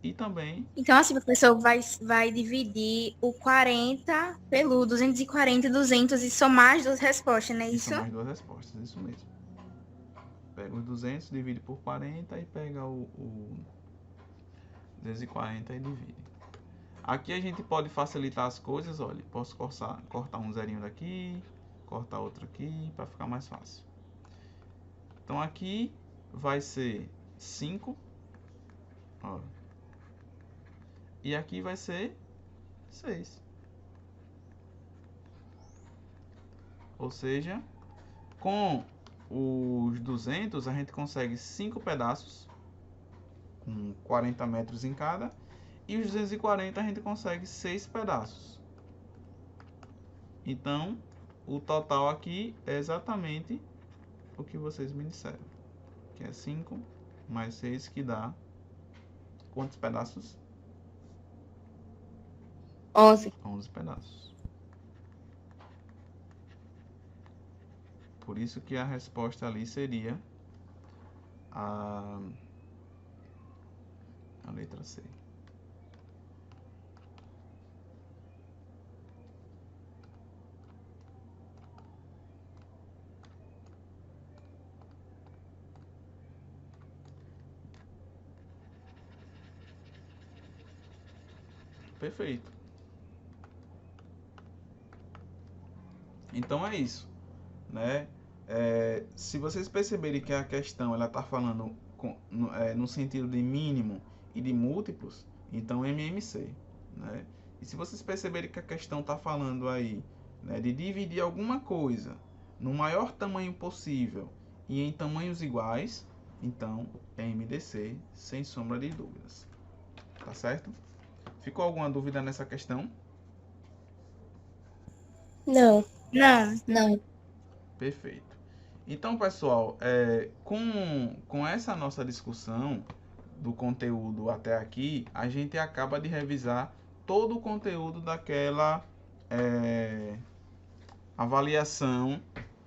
E também... Então, assim, o professor vai dividir o 40 pelo 240 e 200 e somar as duas respostas, não é isso? São mais 2 respostas, isso mesmo. Pega os 200, divide por 40 e pega o 240 e divide. Aqui a gente pode facilitar as coisas, olha, posso cortar um zerinho daqui, cortar outro aqui, para ficar mais fácil. Então aqui vai ser 5, ó, e aqui vai ser 6. Ou seja, com os 200 a gente consegue 5 pedaços, com 40 metros em cada, e os 240 a gente consegue 6 pedaços. Então, o total aqui é exatamente o que vocês me disseram, que é 5 mais 6, que dá quantos pedaços? 11. 11 pedaços. Por isso que a resposta ali seria a letra C. Perfeito. Então é isso, né? Se vocês perceberem que a questão ela está falando no sentido de mínimo e de múltiplos, então MMC, né? E se vocês perceberem que a questão está falando aí, né, de dividir alguma coisa no maior tamanho possível e em tamanhos iguais, então é MDC, sem sombra de dúvidas. Tá certo? Ficou alguma dúvida nessa questão? Não. Não. Não. Perfeito. Então, pessoal, com essa nossa discussão do conteúdo até aqui, a gente acaba de revisar todo o conteúdo daquela avaliação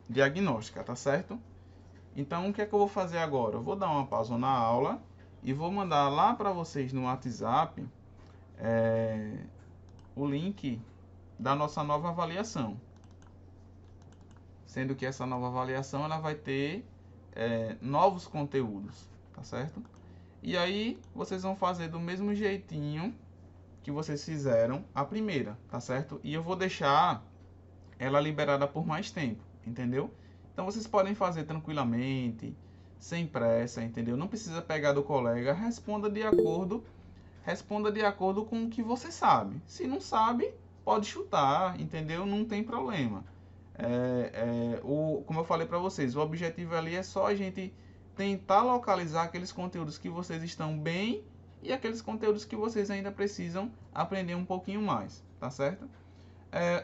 diagnóstica, tá certo? Então, o que é que eu vou fazer agora? Eu vou dar uma pausa na aula e vou mandar lá para vocês no WhatsApp o link da nossa nova avaliação. Sendo que essa nova avaliação ela vai ter novos conteúdos, tá certo? E aí vocês vão fazer do mesmo jeitinho que vocês fizeram a primeira, tá certo? E eu vou deixar ela liberada por mais tempo, entendeu? Então vocês podem fazer tranquilamente, sem pressa, entendeu? Não precisa pegar do colega, responda de acordo com o que você sabe. Se não sabe, pode chutar, entendeu? Não tem problema. Como eu falei para vocês, o objetivo ali é só a gente tentar localizar aqueles conteúdos que vocês estão bem e aqueles conteúdos que vocês ainda precisam aprender um pouquinho mais, tá certo?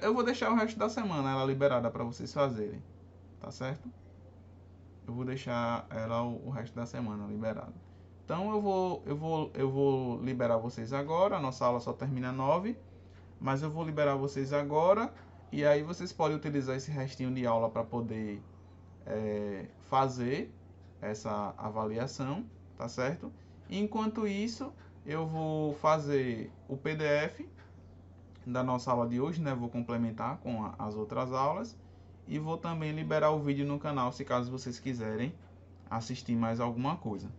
Eu vou deixar o resto da semana ela liberada para vocês fazerem, tá certo? Eu vou deixar ela o resto da semana liberada. Então eu vou liberar vocês agora. A nossa aula só termina 9, mas eu vou liberar vocês agora e aí vocês podem utilizar esse restinho de aula para poder fazer essa avaliação, tá certo? Enquanto isso, eu vou fazer o PDF da nossa aula de hoje, né? Vou complementar com as outras aulas e vou também liberar o vídeo no canal, se caso vocês quiserem assistir mais alguma coisa,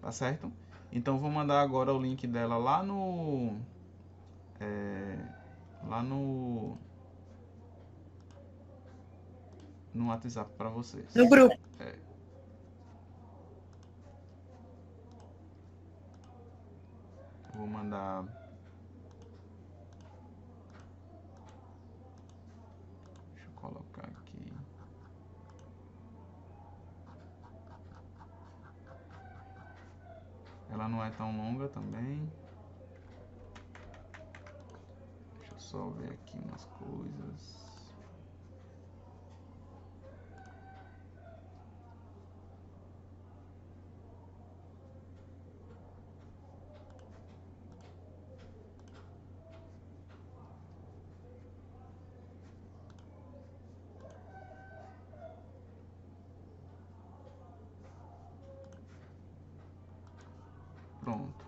tá certo? Então vou mandar agora o link dela lá no no WhatsApp para vocês. No grupo. Vou mandar. Deixa eu colocar aqui. Ela não é tão longa também. Deixa eu só ver aqui umas coisas. Pronto.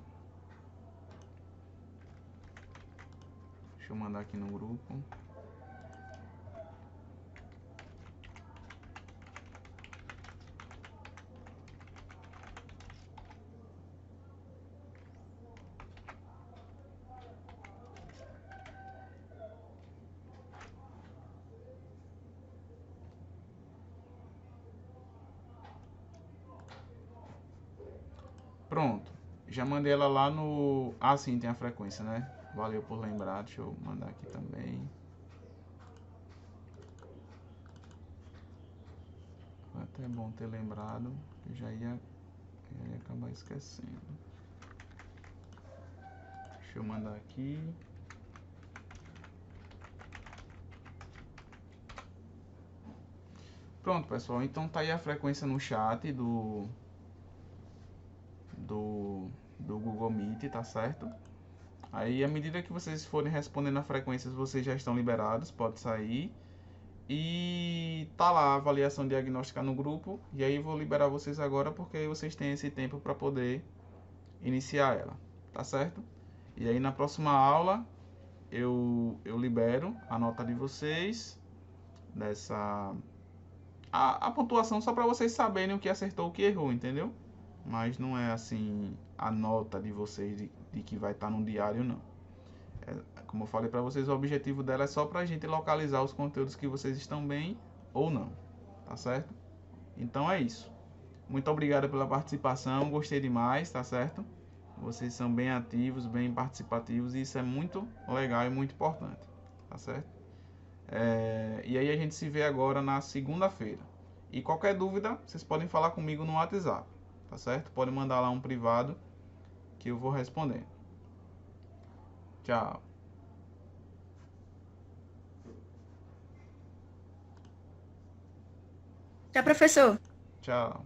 Deixa eu mandar aqui no grupo. Pronto. Já mandei ela lá no... Ah, sim, tem a frequência, né? Valeu por lembrar. Deixa eu mandar aqui também. Foi até bom ter lembrado. Eu já ia acabar esquecendo. Deixa eu mandar aqui. Pronto, pessoal. Então tá aí a frequência no chat do Google Meet, tá certo? Aí, à medida que vocês forem respondendo a frequências, vocês já estão liberados, pode sair. E tá lá a avaliação diagnóstica no grupo. E aí vou liberar vocês agora, porque aí vocês têm esse tempo para poder iniciar ela, tá certo? E aí na próxima aula eu libero a nota de vocês, a pontuação só para vocês saberem o que acertou, o que errou, entendeu? Mas não é assim a nota de vocês de que vai estar no diário, não. Como eu falei para vocês, o objetivo dela é só para a gente localizar os conteúdos que vocês estão bem ou não, tá certo? Então é isso. Muito obrigado pela participação, gostei demais, tá certo? Vocês são bem ativos, bem participativos e isso é muito legal e muito importante, tá certo? E aí a gente se vê agora na segunda-feira. E qualquer dúvida, vocês podem falar comigo no WhatsApp, tá certo? Podem mandar lá um privado que eu vou responder. Tchau. Tchau, professor. Tchau.